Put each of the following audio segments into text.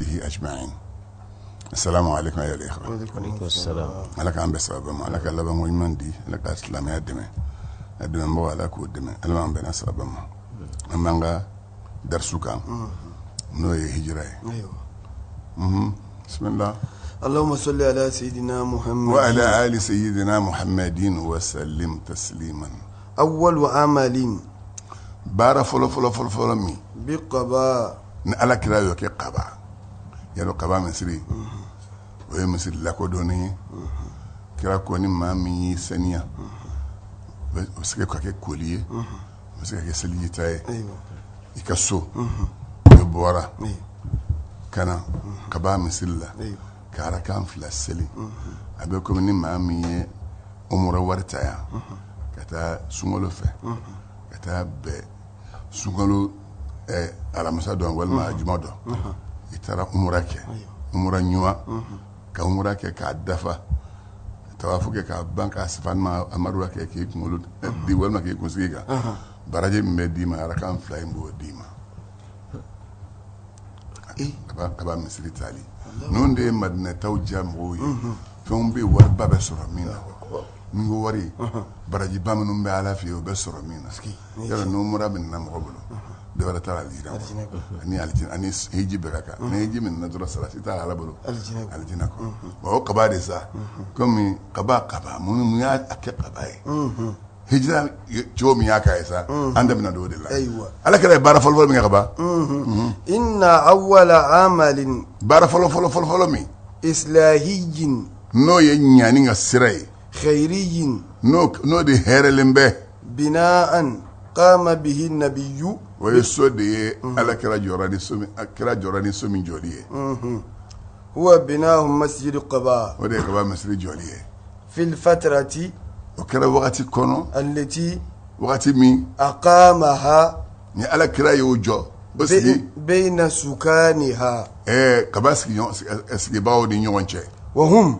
أجمعين. السلام عليكم أيها الإخوة. وعليكم السلام. لك عم بسبب ما لك لبن ويمن دي لك أسلام يا دمه الدمه بوا لك ودمه المان بين سبب ما أمانغا درسوك نوي هجرة. أيوة. بسم الله. اللهم صل على سيدنا محمد وعلى آل سيدنا محمد وسلم تسليما. أول عمل بارا فلو مي بقضاء نألا كلا يوكي قبا يلو قبا مسري وهي مسري لكو دوني كلا كوني مامي سنيا وسكي كاكي كوليه وسكي كاكي سليه تاي أيوة يكسو يبورا أيوة كان قبا مسري أيوة كارا كان فلاسلي أبيكم ني مامي أمور ورتايا كتا سمولو فه كتا ب سمولو alamisa dɔn walima juma dɔn i taara umura kɛ umura ɲuman ka umura kɛ k'a dafa tawafu kɛ k'a ban k'a sifanima amaduwa kɛ k'i kunkolo di walima k'i kunsigi kan baraji min bɛ d'i ma arakan 2 in b'o d'i ma kaba misiri taali ninnu de ye madinataw diya mɔgɔw ye fɛnw bɛ yen wariba bɛ sɔrɔ min na ni ko wari barajiba minnu bɛ ala fɛ yen o bɛ sɔrɔ min na yɔrɔ ni umura bɛ na mɔgɔ bolo dɔwɛrɛ t'a la alijinɛ kɔ ani alijinɛ ani hiji bɛɛ ka kan ni hiji min na dɔrɔn salati t'a la ala bolo alijinɛ kɔ wa o kaba de sa komi kaba mun y'a kɛ kaba ye hijira cogo min y'a k'a ye sa an daminɛ o de la ala kɛra ye baara fɔlɔfɔlɔ min kɛ kaba inna awwala amalin baara fɔlɔfɔlɔ min islahiyyin n'o ye ɲani ka sira ye khairiyyin n'o de hɛrɛlen bɛ bina'an qama bihi nabiyyu o ye so de ye ala kɛra jɔra ni so min jɔli ye huwa bina'u masjid Quba o de ye kaba masjid jɔli ye fil fatrati o kɛra wagati kɔnɔ allati wagati min aqamaha ni ala kɛra y'o jɔ o sigi bayna sukaniha kaba sigibagaw ni ɲɔgɔn cɛ wa hum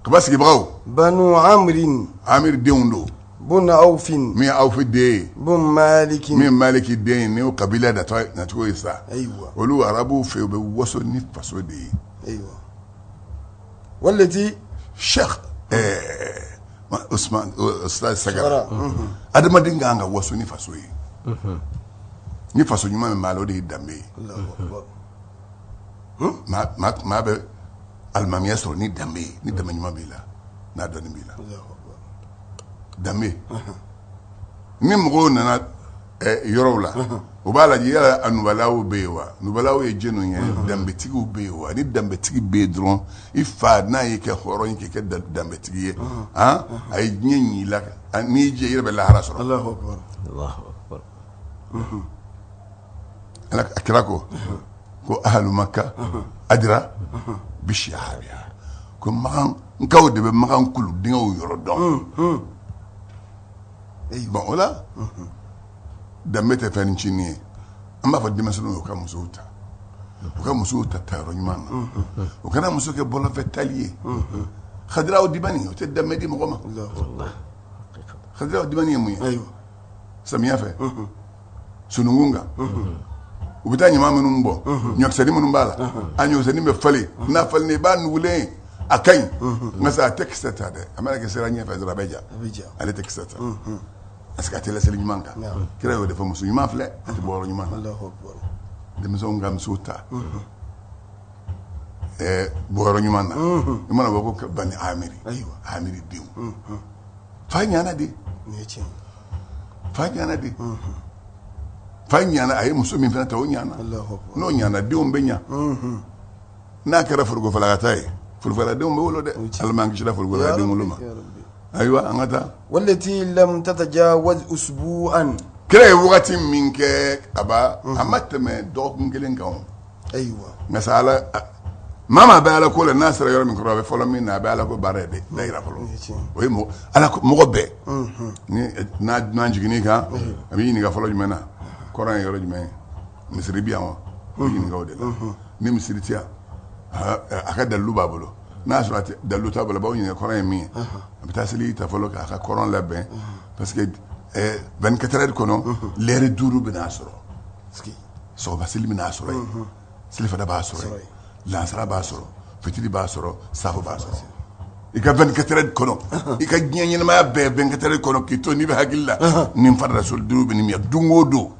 kaba sigibagaw banu amrin amir denw don bun awfin min awfi den ye bun malikin min maliki den ye ni o kabila nacogo ye sa ayiwa olu arabuw fɛ u bɛ waso ni faso de ye ayiwa wallati sheikh Usman Ustaz Sagara adamaden kan ka waso ni faso ye ni faso ɲuman min b'a la o de ye danbe ye maa bɛ alimamiya sɔrɔ ni danbe ye ni danbe ɲuman b'i la n'a dɔnni b'i la danbe ni mɔgɔw nana yɔrɔw la u b'a lajɛ yala a nubalaw bɛ yen wa nubalaw ye jɛnw ye danbetigiw bɛ yen wa ni danbetigi bɛ yen dɔrɔn i fa n'a ye kɛ hɔrɔn ye k'i kɛ danbetigi ye a ye diɲɛ ɲi la n'i y'i jɛ i yɛrɛ bɛ lahara sɔrɔ Allahu akbar a kira ko ahlu Makka adra bi shihabiha ko magan nkaw de bɛ magan kulu dingɛw yɔrɔ dɔn bon o la danbe tɛ fɛn tiɲɛni ye an b'a fɔ denmisɛnninw ye u ka musow ta taayɔrɔ ɲuman na u kana muso kɛ bɔlɔfɛ tali ye khadiraw dibani o tɛ danbe di mɔgɔ ma khadiraw dibani ye mun ye samiya fɛ sununkun kan u bɛ taa ɲaman minnu bɔ ɲɔkisɛni minnu b'a la a ɲɔkisɛni bɛ falen n'a falen i b'a nugulen a ka ɲi nka sa a tɛ kisɛ ta dɛ a mana kɛ sira ɲɛfɛ dɔrɔn a bɛ ja ale tɛ kisɛ ta parce que a tɛ laseli ɲuman kan kira y'o de fɔ muso ɲuman filɛ a tɛ bɔ yɔrɔ ɲuman na denmisɛnw ka musow ta bɔyɔrɔ ɲuman na i mana bɔ ko bani amiri denw fa ɲana de fa ɲana a ye muso min fana ta o ɲana n'o ɲana denw bɛ ɲa n'a kɛra forokofalakata ye forofaladenw bɛ wolo dɛ alaman kisira forokofaladenw wolo ma ayiwa an ka taa wallati lam tatajawaz usbu'an kira ye wagati min kɛ kaba a ma tɛmɛ dɔgɔkun kelen kan ayiwa nka sa ala maa bɛ ala ko la n'a sera yɔrɔ min kɔrɔ a bɛ fɔlɔ min na a bɛ ala ko baara ye dɛ dayira fɔlɔ o ye mɔgɔ bɛɛ ni n'a jiginni kan a bɛ ɲininka fɔlɔ jumɛn na kɔrɔ ye yɔrɔ jumɛn ye misiri bi yan wa o ɲininka o de la ni misiri ti yan a ka dalilu b'a bolo n'a sɔrɔ dalilu t'a bolo a b'aw ɲininka kɔrɔ ye min ye a bɛ taa seli ta fɔlɔ k'a ka kɔrɔn labɛn parce que 24 heures kɔnɔ lɛri 5 bɛn'a sɔrɔ sɔgɔma seli bɛn'a sɔrɔ yen selifana b'a sɔrɔ yen lansara b'a sɔrɔ fitiri b'a sɔrɔ safo b'a sɔrɔ i ka 24 heures kɔnɔ i ka diɲɛ ɲɛnamaya bɛɛ 24 heures kɔnɔ k'i to n'i bɛ hakili la nin farala soli duuru bɛ nin miya don o don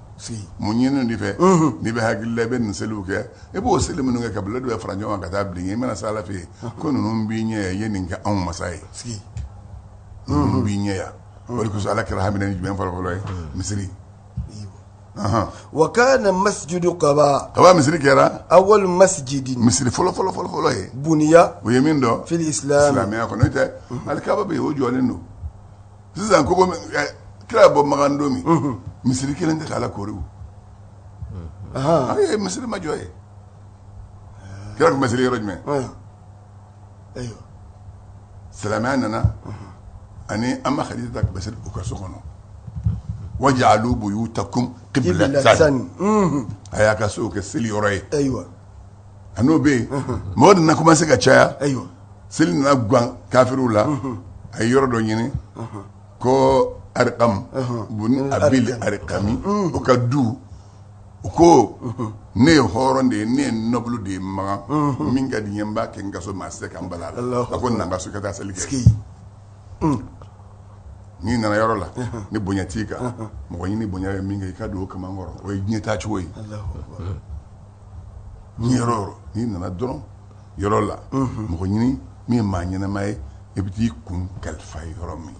mun ɲinini de fɛ n'i bɛ hakili la i bɛ nin seliw kɛ i b'o seli minnu kɛ kabila dɔ bɛ fara ɲɔgɔn kan ka taa bilen i mana se Ala fɛ yen ko ninnu b'i ɲɛ i ye nin kɛ anw masa ye ninnu b'i ɲɛ yan o de kosɔn Ala kɛra hamina ni jumɛn fɔlɔ ye misiri وكان مسجد قباء kaba misiri kɛra أول مسجد misiri fɔlɔ ye بني o ye min dɔn في الإسلام silamɛya kɔnɔ n'o tɛ alikaba bɛ yen o jɔlen don sisan ko kira bɔ magan don min misiri kelen tɛ k'ala kori o ayi misiri ma jɔ ye kira tun bɛ misiri yɔrɔ jumɛn أيوة silamɛya nana ani an ma Khadija ta bɛ seli u ka so kɔnɔ waj'alu buyutakum qiblatan a y'a ka so kɛ seli yɔrɔ ye أيوة a n'o bɛ yen mɔgɔ nana commencer ka caya أيوة seli nana gan kafiriw la a ye yɔrɔ dɔ ɲini ko Arqam bun Abil Arqami o ka du u ko ne ye hɔrɔn de ye ne ye noble de ye magan min ka di n ye n b'a kɛ n ka so maa se ka n bala la a ko na n ka so ka taa seli kɛ n'i nana yɔrɔ la ni bonya t'i kan mɔgɔ ɲini bonya ye min kɛ i ka don o kaman kɔrɔ o ye diɲɛ taa cogo ye ni yɔrɔ o yɔrɔ n'i nana dɔrɔn yɔrɔ la mɔgɔ ɲini min ye maa ɲɛnama ye i bɛ t'i kun kalifa yɔrɔ min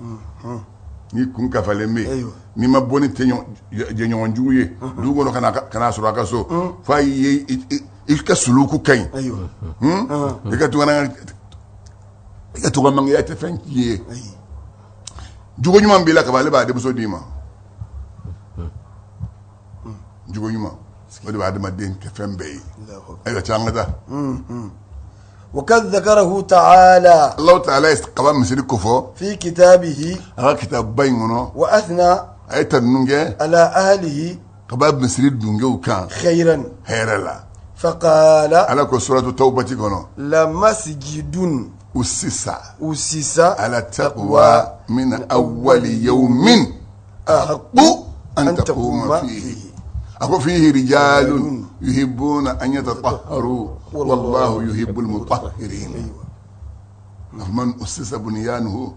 n'i kun kafalen bɛ yen n'i ma bɔ ni jɛɲɔgɔn jugu ye dugu kɔnɔ ka n'a sɔrɔ a ka so f'a ye i ka suluku ka ɲi i ka tɔgɔmanya tɛ fɛn k'i ye jugo ɲuman b'i la kaban ale b'a denmuso d'i ma jugo ɲuman o de b'a adamaden kɛ fɛn bɛɛ ye ayiwa ca an ka taa وقد ذكره تعالى Allahu Taala ye kaba misiri kofɔ في كتابه a ka kitabuba in kɔnɔ وأثنى a ye tannu kɛ على أهله kaba misiri dunkew kan خيرا hɛrɛ la فقال Ala ko suratu tawbati kɔnɔ لمسجد أسس أسس على التقوى من أول يوم أحق أن تقوم فيه أكو فيه رجال يحبون أن يتطهروا والله يحب المطهرين من أسس بنيانه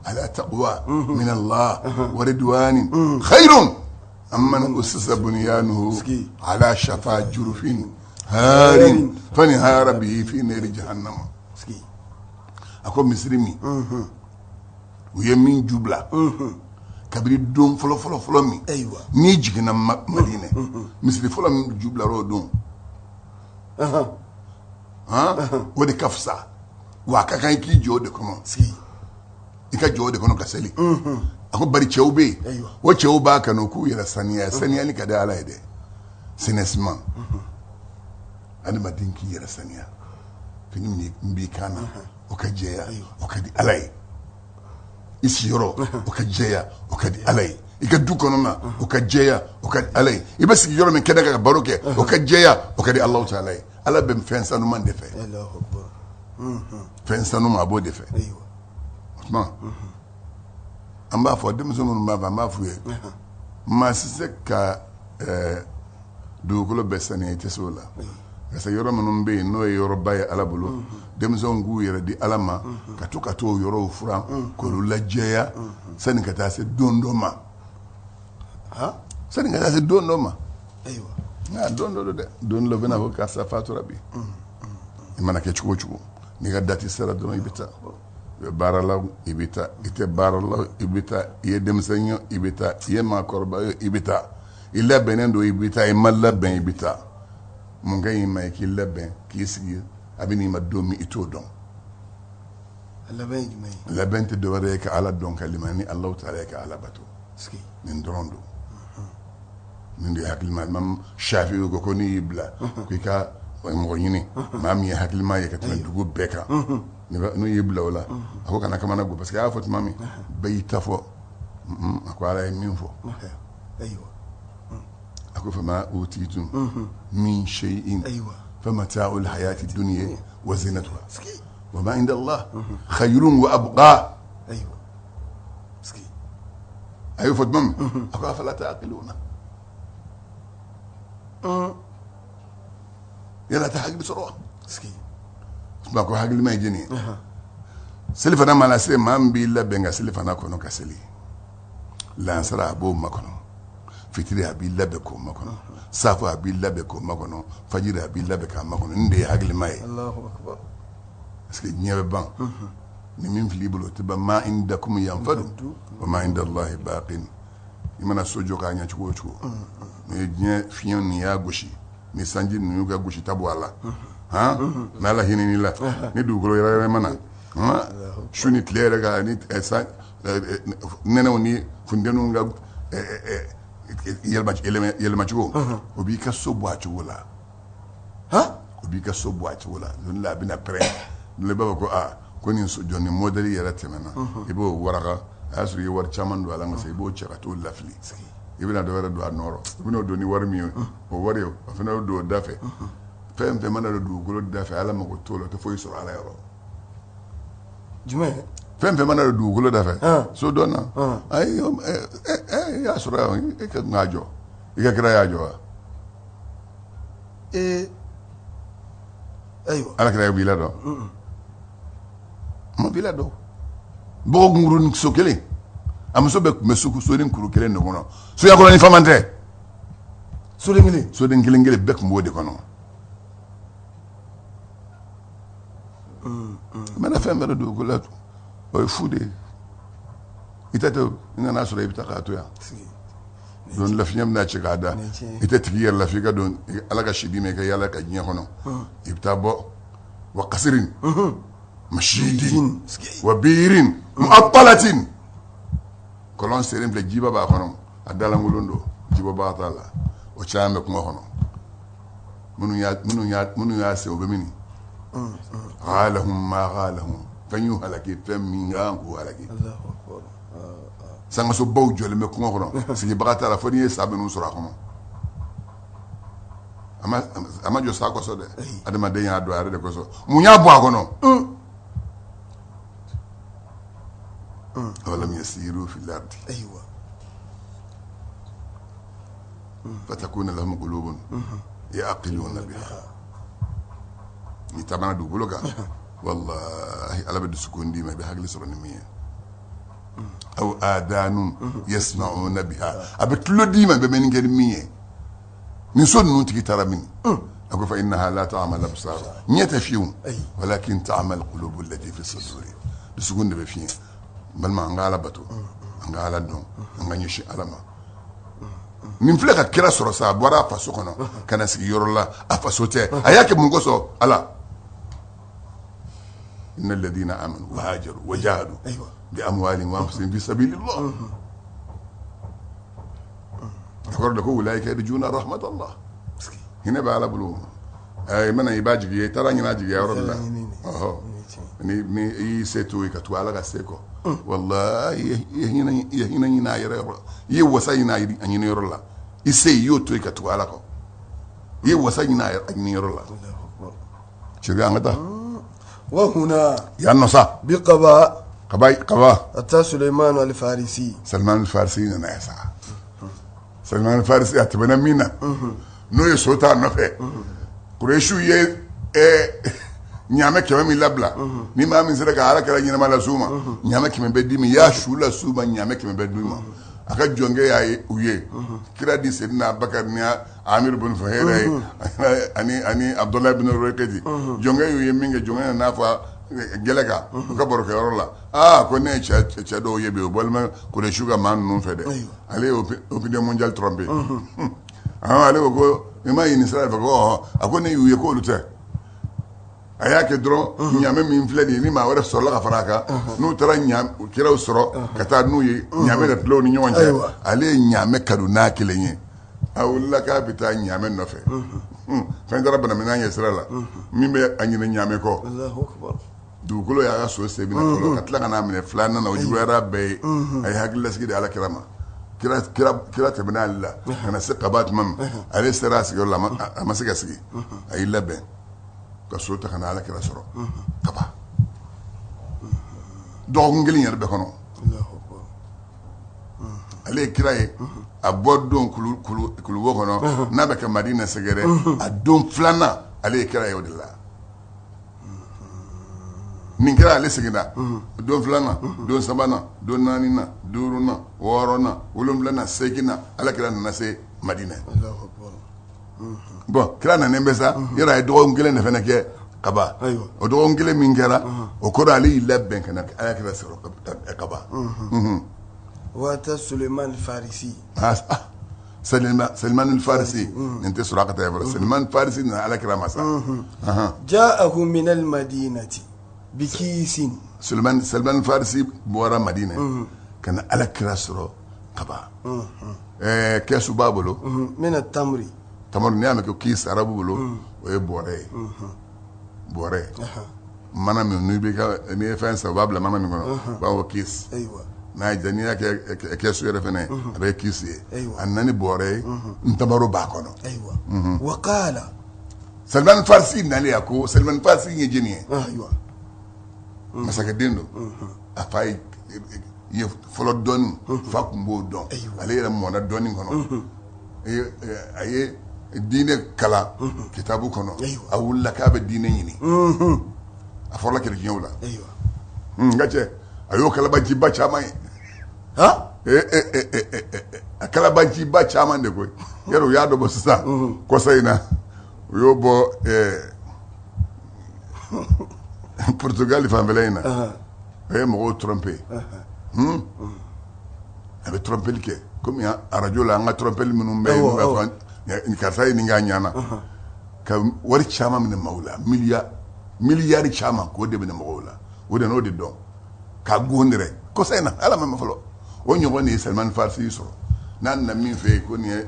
على تقوى من الله ورضوان خير أما من أسس بنيانه على شفا جرف هار فانهار به في نار جهنم أكو مسلمي ويمين جبلة kabiri don fɔlɔ min ni jiginna Madinɛ misiri fɔlɔ min jubilar'o don o de ka fisa wa a ka kan i k'i jɔ o de kɔnɔ i ka jɔ o de kɔnɔ ka seli a ko bari cɛw bɛ yen o cɛw b'a kanu k'u yɛrɛ saniya saniyali ka di Ala ye dɛ sincèrement adamaden k'i yɛrɛ saniya fini min b'i kan na o ka jɛya o ka di Ala ye i siyɔrɔ o ka jɛya o ka di Ala ye i ka du kɔnɔna o ka jɛya o ka di Ala ye i bɛ sigi yɔrɔ min kɛnɛ kan ka baro kɛ o ka jɛya o ka di Alahu Taala ye Ala bɛ fɛn sanuman de fɛ fɛn sanuman a b'o de fɛ o tuma an b'a fɔ denmisɛn minnu b'a fɔ an b'a f'u ye maa si se ka dugukolo bɛɛ saniya i tɛ se o la parce que yɔrɔ minnu bɛ yen n'o ye yɔrɔba ye Ala bolo denmisɛnw k'u yɛrɛ di Ala ma ka to ka t'o yɔrɔw furan k'olu lajɛya sani ka taa se don dɔ ma sani ka taa se don dɔ ma nka don dɔ don dɛ don dɔ bɛ na fɔ karisa fatura bi i mana kɛ cogo o cogo n'i ka dati sera dɔrɔn i bɛ taa i bɛ baara la i bɛ taa i tɛ baara la i bɛ taa i ye denmisɛn ye i bɛ taa i ye maakɔrɔba ye i bɛ taa i labɛnnen don i bɛ taa i ma labɛn i bɛ taa mun ka ɲi ma i k'i labɛn k'i sigi a bɛ n'i ma don min i t'o dɔn labɛn tɛ dɔwɛrɛ ye ka Ala dɔn ka limaniya ni Alahu Taala ye ka Ala bato nin dɔrɔn don nin de ye hakilima Imam Shafi'i ko n'i y'i bila ko i ka mɔgɔ ɲini maa min ye hakilima ye ka tɛmɛ dugu bɛɛ kan n'u y'i bila o la a ko kana kamana gan parce que a y'a fɔ tuma min bɛɛ y'i ta fɔ a ko Ala ye min fɔ a ko fama utitum min shay'in famata'ul hayati dunya wa zinatuha wa ma inda Allah khayrun wa abqa ayo fɔ tuma min a ko afala ta'qiluna yala ta hakili sɔrɔ ba ko hagil may jini seli fana mala se mam bi la benga seli fana kono ka seli lansara bo makono fitiri abi labe ko makono safa abi labe ko makono fajiri abi labe ka makono inde hagil may Allahu akbar parce que ñebe ban ni min fili bolo tiba ma indakum yanfadu wa ma inda Allah baqin imana sojo ka nya chugo chugo me nye fiyon ni ya goshi ni sanji ni yuga goshi tabu ala ha na la hinini la ni dugolo yara mana ha shuni tlere ga ni esa nene oni fundenu nga yelma chugo obi ka sobo a chugo la ha obi ka sobo a chugo la don la bina pre le baba ko a ko ni so joni modeli yara temena ibo waraka asu yi war chaman do ala nga se ibo chaka to lafli ibina do wara do anoro ibina do ni war mi o wari o afina do dafe fem fe mana do golo dafe ala mako tolo to foyi so ala yoro jume fem fe mana do golo dafe so dona ay ya sura e ka ngajo e ka kira ya jo aywa ala kira bila do mo bila do bo ngurun so kele amuso be mesuku so den kuru kele ngono so ya ko ni famante so den ngele bek mbode kono mana femme do golatu o fude itato ngana so re bitaka to ya don la fiyam na ci gada ita tigiyar la figa don alaga shidi me kai yala ka nya kono ibtabo wa qasrin mashidin wa birin mu'attalatin kolon serim le jiba ba kono adala ngulundo jiba ba tala o chaame kuma kono munu ya se o bemini ghalahum ma ghalahum fanyu halaki faminga ko halaki Allahu akbar sanga so baw jole me kuma kono si ba tala fo ni sabe nu sura kono ama jo sa ko so de adama de ya do are de ko so munya bo akono ولم يسيروا في الأرض أيوة فتكون لهم قلوب يعقلون بها يتابعنا دوبلوكا والله على بد سكون ديما بحق لسرنمية أو آذان يسمعون بها أبتلو ديما بمن كلمية نسون نوتي ترى مني أقول فإنها لا تعمل أبصار نيتفيون ولكن تعمل قلوب التي في الصدور سكون دي بفين bal ma ngala bato ngala don ngani shi alama min fleka kira soro sa bora faso kono kana sigi yorola afasote ayake mungo so ala innal ladina amanu wa hajaru wa jahadu bi amwalihim wa anfusihim fi sabilillah akor ko ulaika yarjuna rahmatallah hina ba ala bulu ay mana ibaji tara nyina ji ya yorola ni seto ka to ala ga seko wallahi yehina yere ye wasa ina anyini yorola ise yo to ka to ala ko ye wasa ina anyini yorola shiga ngata wa huna yanno sa biqaba qaba ata Sulaiman al-Farisi Salman al-Farisi na yasa Salman al-Farisi atbana mina no ye sota no fe Quraishu ye nyame keme mi labla ni ma min sere ka ala kala nyina mala suma nyame keme beddi mi ya shula suma nyame keme beddi ma aka jonge ya uye kira di sedina Abakar ni Amir bin Fuhaira ani Abdullah bin Ruqaydi jonge uye minge jonge na fa gelega ka boroke rola ko ne cha do yebe bolma ko le sugar man non fede ale opinion mondial trompe ale ko ma yin Israel ko akone uye ko lute ayake dro nyame min fledi ni ma wara solo ka faraka nu tara nyam kira usro kata nu yi nyame da tlo ni nyonje ale nyame kaduna kilenye awulla ka bita nyame no fe fen dara bana mina Israel min be anyine nyame ko Allahu akbar du kulo ya ga so se bina ko katla kana mine flana na ujura be ay hagla sigi ala kirama kira tabina alla kana siqabat mam ale sirasi yolla ma siga sigi ay labe ka sota kana ala kira soro kaba dogon gelin yar be kono Allahu akbar ale kira ye a bodon kulu wo kono na be ka Madina segere a don flana ale kira ye odilla nin kɛra ale seginna don filanan don sabanan don naaninan duurunan wɔɔrɔnan wolonfilanan seginna alakira nana se Madina. Bon kira nanen bɛ sa yɔrɔ a ye dɔgɔkun kelen de fana kɛ Kaba o dɔgɔkun kelen min kɛra o kɔrɔ ale y'i labɛn ka na alakira sɔrɔ Kaba. Wata Suleiman Farisi. Salman Farisi nin tɛ sɔrɔ a ka taa yɔrɔ Salman Farisi nana alakira ma sa. Ja'ahu min al-Madinati bikisin. Salman Farisi bɔra Madina ka na alakira sɔrɔ Kaba. Kɛsu b'a bolo. Min at-tamri. Tamari n'i y'a mɛn ko kiisi arabu bolo o ye bɔrɛ ye. Bɔrɛ mana min n'i ye fɛn san u b'a bila mana min kɔnɔ u b'a fɔ kiisi. N'a ye n'i y'a kɛ kɛsu yɛrɛ fɛnɛ a bɛ kiisi ye a nana ni bɔrɛ ye ntamaro b'a kɔnɔ. Wa qala Salman Farisi nalen a ko Salman Farisi ye jeni ye. Masakɛden don a fa ye fɔlɔ dɔɔni fa kun b'o dɔn ale yɛrɛ mɔna dɔɔni kɔnɔ a ye diinɛ kalan kitabu kɔnɔ a wulila k'a bɛ diinɛ ɲini a fɔra kerecɛnw la nka cɛ a y'o kalabanciba caman ye a kalabanciba caman de koyi yɛrɛ u y'a dɔ bɔ sisan kɔsa in na u y'o bɔ Portugal fanfɛla in na a ye mɔgɔw tromper a bɛ trompeli kɛ komi arajo la an ka trompeli minnu bɛ yen b'a fɔ karisa ye nin k'a ɲana ka wari caman minɛ maaw la miliyari caman k'o de minɛ mɔgɔw la o de n'o de dɔn k'a gondɛrɛ kɔsa in na ala ma fɔlɔ o ɲɔgɔn de ye Salman Farisi sɔrɔ n'a nana min fɛ yen ko nin ye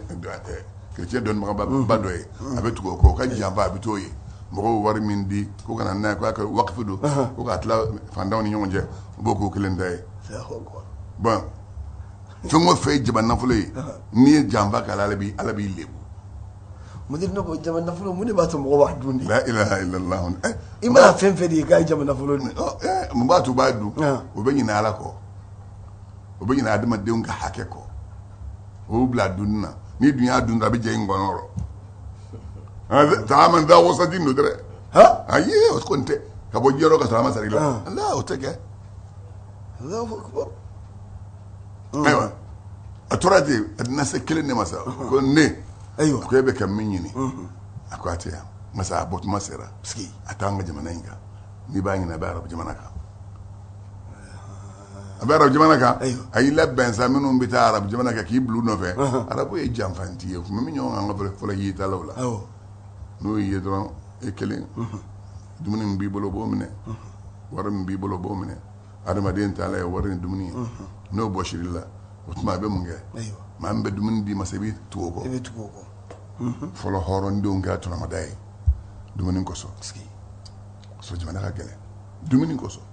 chrétien dɔnnibagaba dɔ ye a bɛ tugu o kɔ o ka janfa a bɛ t'o ye mɔgɔw wari min di ko kana n'a ye k'a ka wakifu don ko k'a tila fantanw ni ɲɔgɔn cɛ u b'o k'o kelen ta ye bon fɛn o fɛn ye jama nafolo ye n'i ye janfa k'a la ala b'i lebu. Mudiri ne ko jama nafolo mun de b'a to mɔgɔ b'a dun de. La ilaha illallah. I mana fɛn fɛn de ye k'a ye jama nafolo dun. Mun b'a to b'a dun o bɛ ɲinɛ ala kɔ o bɛ ɲinɛ adamadenw ka hakɛ kɔ o bila dunni na n'i dun y'a dun a bɛ jɛ in kɔnɔ yɔrɔ taama da wasati n'o tɛ dɛ ayi o kɔni tɛ ka bɔ jiyɔrɔ ka sɔrɔ a ma sari la ala o tɛ kɛ. Ayiwa a tora ten a dina se kelen de ma sa ko ne ko e bɛ ka min ɲini a ko a tɛ yan masa a bɔtuma sera a t'an ka jamana in kan n'i b'a ɲini a bɛ arabu jamana kan a bɛ arabu jamana kan a y'i labɛn sa minnu bɛ taa arabu jamana kan k'i bila u nɔfɛ arabu ye janfanti ye tuma min ɲɔgɔn kan ka fɔlɔ y'i talaw la n'o y'i ye dɔrɔn e kelen dumuni min b'i bolo o b'o minɛ wari min b'i bolo o b'o minɛ adamaden taala ye wari ni dumuni ye n'o bɔsir'i la o tuma a bɛ mun kɛ maa min bɛ dumuni d'i ma sa i bɛ tugu o kɔ fɔlɔ hɔrɔndenw kɛra tɔnɔmada ye dumuni kosɔn kosɔn jamana ka gɛlɛn dumuni kosɔn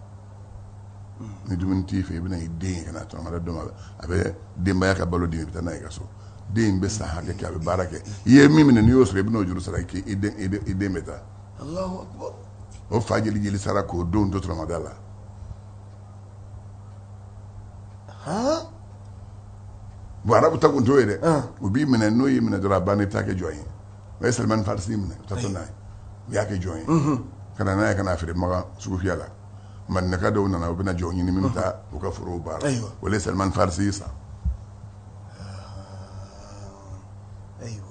ni dumuni t'i fɛ i bɛna i den ye ka na tɔnɔmada dɔ ma a bɛ denbaya ka balo di i bɛ taa n'a ye ka so den bɛ san hakɛ kɛ a bɛ baara kɛ i ye min minɛ n'i y'o sɔrɔ i bɛn'o juru sara i den bɛ taa o fa jeli sara k'o don to tɔnɔmada la. Bon arabu ta kun t'o ye dɛ u b'i minɛ n'o y'i minɛ dɔrɔn a banna i bɛ taa kɛ jɔn ye o ye Salman Farisi minɛ u taatɔ n'a ye u y'a kɛ jɔn ye ka na n'a ye ka n'a feere Makan sugu fiyɛ la maninka dɔw nana u bɛna jɔn ɲini min bɛ taa u ka forow baara o ye Salman Farisi san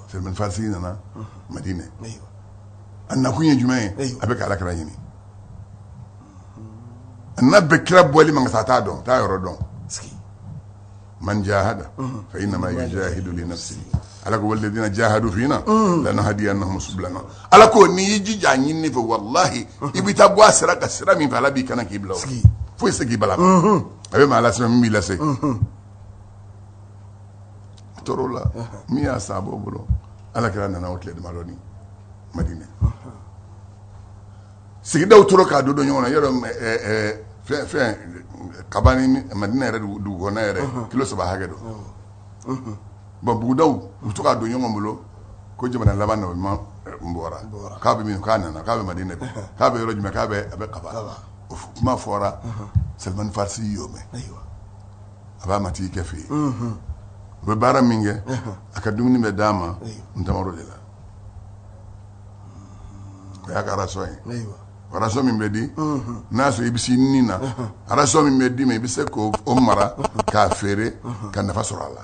Salman Farisi nana Madina a nakun ye jumɛn ye a bɛ ka Alakira ɲini a n'a bɛ kira bɔli ma nka sa a t'a dɔn t'a yɔrɔ dɔn. Man jahada fa innama yujahidu li nafsihi ala ko walladina jahadu fina lanahdiyannahum subulana ala ko ni y'i jija a ɲinini fɛ wallahi i bɛ taa bɔ a sira ka sira min fɛ ala b'i kana k'i bila o foyi se k'i bala a bɛ maa lasema min b'i lase tɔɔrɔ la min y'a san a b'o bolo Alakira nana o tile damadɔ ni Madina sigidaw tora k'a don ɲɔgɔn na yɔrɔ fɛn Kaba ni Madina yɛrɛ dugu kɔnɔ yɛrɛ kilo 3 hakɛ don bon bugudaw u to k'a don ɲɔgɔn bolo ko jamana laban na o ma bɔra k'a bɛ min k'a nana k'a bɛ Madina bi k'a bɛ yɔrɔ jumɛn k'a bɛ Kaba o kuma fɔra Salman Farisi y'o mɛn a b'a mati kɛ fɛ yen u bɛ baara min kɛ a ka dumuni bɛ d'a ma ntamaro de la o y'a ka rason ye raso min bɛ di n'a sɔrɔ i bɛ se nin na raso min bɛ di ma i bɛ se k'o mara k'a feere ka nafa sɔrɔ a la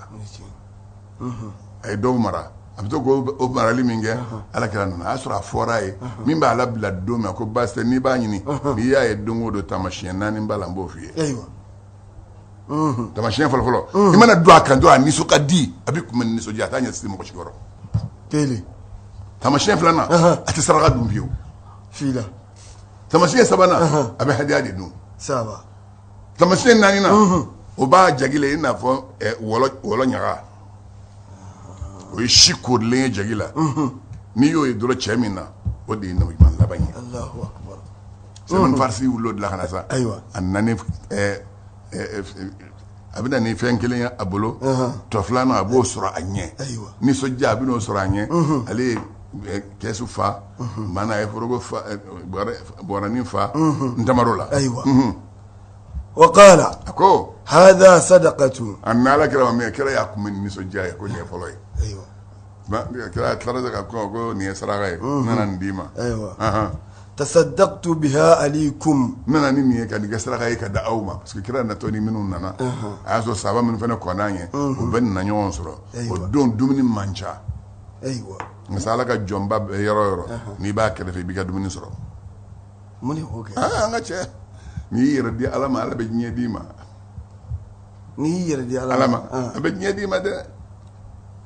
a ye dɔw mara a bɛ to k'o marali min kɛ ala kɛra nana a y'a sɔrɔ a fɔra ye min b'a la bila don min ko baasi tɛ n'i b'a ɲini n'i y'a ye don o don taamasiyɛn 4 b'a la n b'o f'i ye taamasiyɛn fɔlɔfɔlɔ i mana don a kan dɔrɔn a nisɔn ka di a bɛ kun bɛ nisɔndiya a t'a ɲɛ siri mɔgɔ si kɔrɔ kelen taamasiyɛn filanan a tɛ saraka dun fiyewu fila taamasiyɛn sabanan a bɛ hadiya de dun saba taamasiyɛn naaninan o b'a jagile i n'a fɔ wɔlɔ ɲaga o ye si korilen ye jagi la n'i y'o ye dɔrɔn cɛ min na o de ye nabiɲuman laban ye Allahu akbar Salman Farisi wulila o de la ka na sa ayiwa a nana a bɛ na ni fɛn kelen ye a bolo tɔ filanan a b'o sɔrɔ a ɲɛ ayiwa nisɔndiya a bɛ n'o sɔrɔ a ɲɛ ale ye kɛsu fa maana a ye foroko fa bɔrɛnin fa ntamaro la ayiwa وقال a ko هذا صدقة a n'ala kɛra ma min kɛra y'a kun bɛ nisɔndiya ye ko nin ye fɔlɔ ye أيوة kɛra tilala ka ko nin ye saraka ye n nana nin d'i ma أيوة تصدقت بها عليكم n nana ni nin ye ka nin kɛ saraka ye ka da aw ma parce que kira natɔ ni minnu nana a y'a sɔrɔ sahaba minnu fana kɔnna an ye o bɛɛ nana ɲɔgɔn sɔrɔ o don dumuni man ca أيوة nka ala ka jɔnba bɛ yɔrɔ o yɔrɔ n'i b'a kɛrɛfɛ i b'i ka dumuni sɔrɔ من هو كده an ka cɛ n'i y'i yɛrɛ di ala ma ala bɛ diɲɛ d'i ma نير دي ala ma a bɛ diɲɛ d'i ma dɛ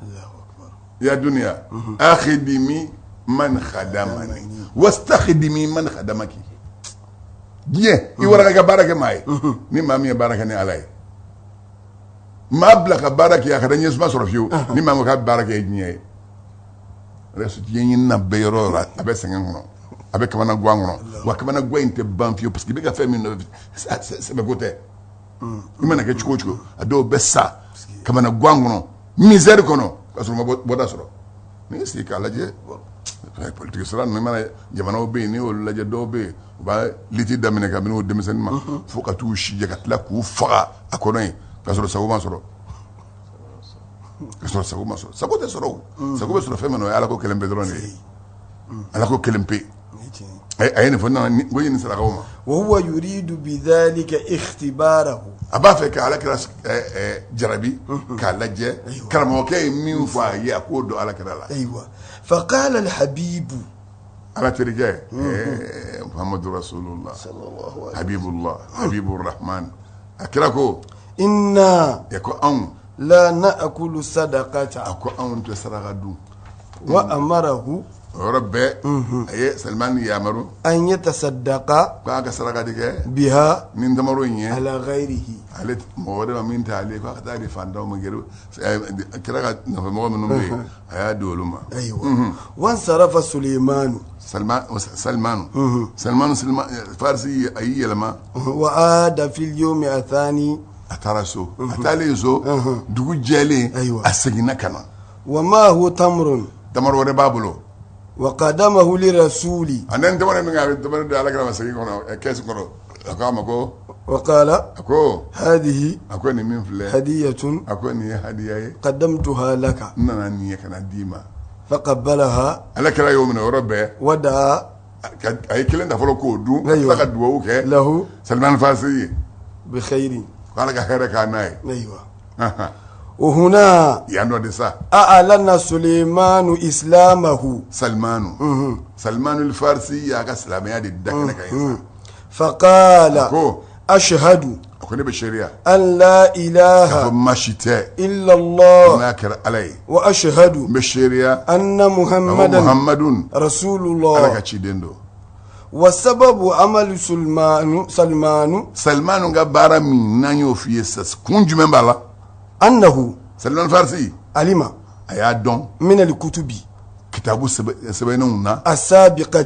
الله أكبر ya duniya akhidimi man khadamani wastakhdimi man khadamaki diɲɛ i wara ka baara kɛ maa ye ni maa min ye baara kɛ ni ala ye maa bila ka baara kɛ a ka da ɲɛsuma sɔrɔ fiyewu ni maa min ka baara kɛ diɲɛ ye resu diɲɛ ɲini na bɛɛ yɔrɔ o yɔrɔ a bɛ sɛgɛn kɔnɔ a bɛ kamana gan kɔnɔ wa kamana gan in tɛ ban fiyewu parce que i bɛ ka fɛn min sɛbɛko tɛ i mana kɛ cogo o cogo a dɔw bɛ sa kamana gan kɔnɔ misère kɔnɔ k'a sɔrɔ ma bɔda sɔrɔ n'i y'i sigi k'a lajɛ politiki sira ninnu mana jamanaw bɛ yen n'i y'olu lajɛ dɔw bɛ yen u b'a liti daminɛ kabini o denmisɛnnin ma fo ka t'u sijɛ ka tila k'u faga a kɔnɔ yen k'a sɔrɔ sago ma sɔrɔ k'a sɔrɔ sago ma sɔrɔ sago tɛ sɔrɔ o sago bɛ sɔrɔ fɛn min na o ye ala ko kelen pe dɔrɔn de ye ala ko kelen pe a ye nin fɔ nana ko ɲini sarakaw ma وهو يريد بذلك اختباره a b'a fɛ ka ala kɛra jarabi k'a lajɛ karamɔgɔkɛ ye min fɔ a ye a k'o dɔn ala kɛra la أيوة فقال الحبيب ala terikɛ muhamadu rasulullah habibullah habiburrahman a kira ko إنا e ko anw لا نأكل صدقة a ko anw tɛ saraka dun وأمره o yɔrɔ bɛɛ a ye salimani yamaru أن يتصدق k'a ka saraka de kɛ بها ni tamaro in ye على غيره ale mɔgɔ wɛrɛ ma min tɛ ale k'a ka taa di fantanw ma gɛrɛ kira ka nafɛmɔgɔ minnu bɛ yen a y'a di olu ma أيوة وانصرف سليمان salimanu farisi a y'i yɛlɛma وعاد في اليوم الثاني a taara so a taalen so dugu jɛlen Ayiwa. a seginna ka na وما هو تمر tamaro wɛrɛ b'a bolo وقدمه لرسول a ne tamaro min a bɛ tamaro di ala kɛra ma segin kɔnɔ kɛsi kɔnɔ a ko a ma ko وقال a ko هذه a ko nin min filɛ هدية a ko nin ye hadiya ye قدمتها لك n nana nin ye ka na d'i ma فقبلها ala kɛra y'o minɛ o yɔrɔ bɛɛ ودعا a ye kelen da fɔlɔ k'o dun ka Ayiwa. tila ka duwawu kɛ له salimani farisi ye بخير ko ala ka hɛrɛ k'a n'a ye أيوة وهنا yan dɔ de sa أعلن سليمان إسلامه salimanu farisi y'a ka silamɛya de da kɛnɛ kan yen فقال ko أشهد a ko ne bɛ seereya أن لا k'a إله fɔ maa si tɛ إلا الله n'a kɛra ala ye وأشهد n bɛ seereya أن k'a fɔ محمدا muhammadun رسول ala ka الله ciden don وسبب عمل سلمان salimanu ka baara min n'an y'o f'i ye sisan kun jumɛn b'a la أنه salimanu farisi علم a y'a dɔn من الكتب kitabu sɛbɛnnenw na السابقة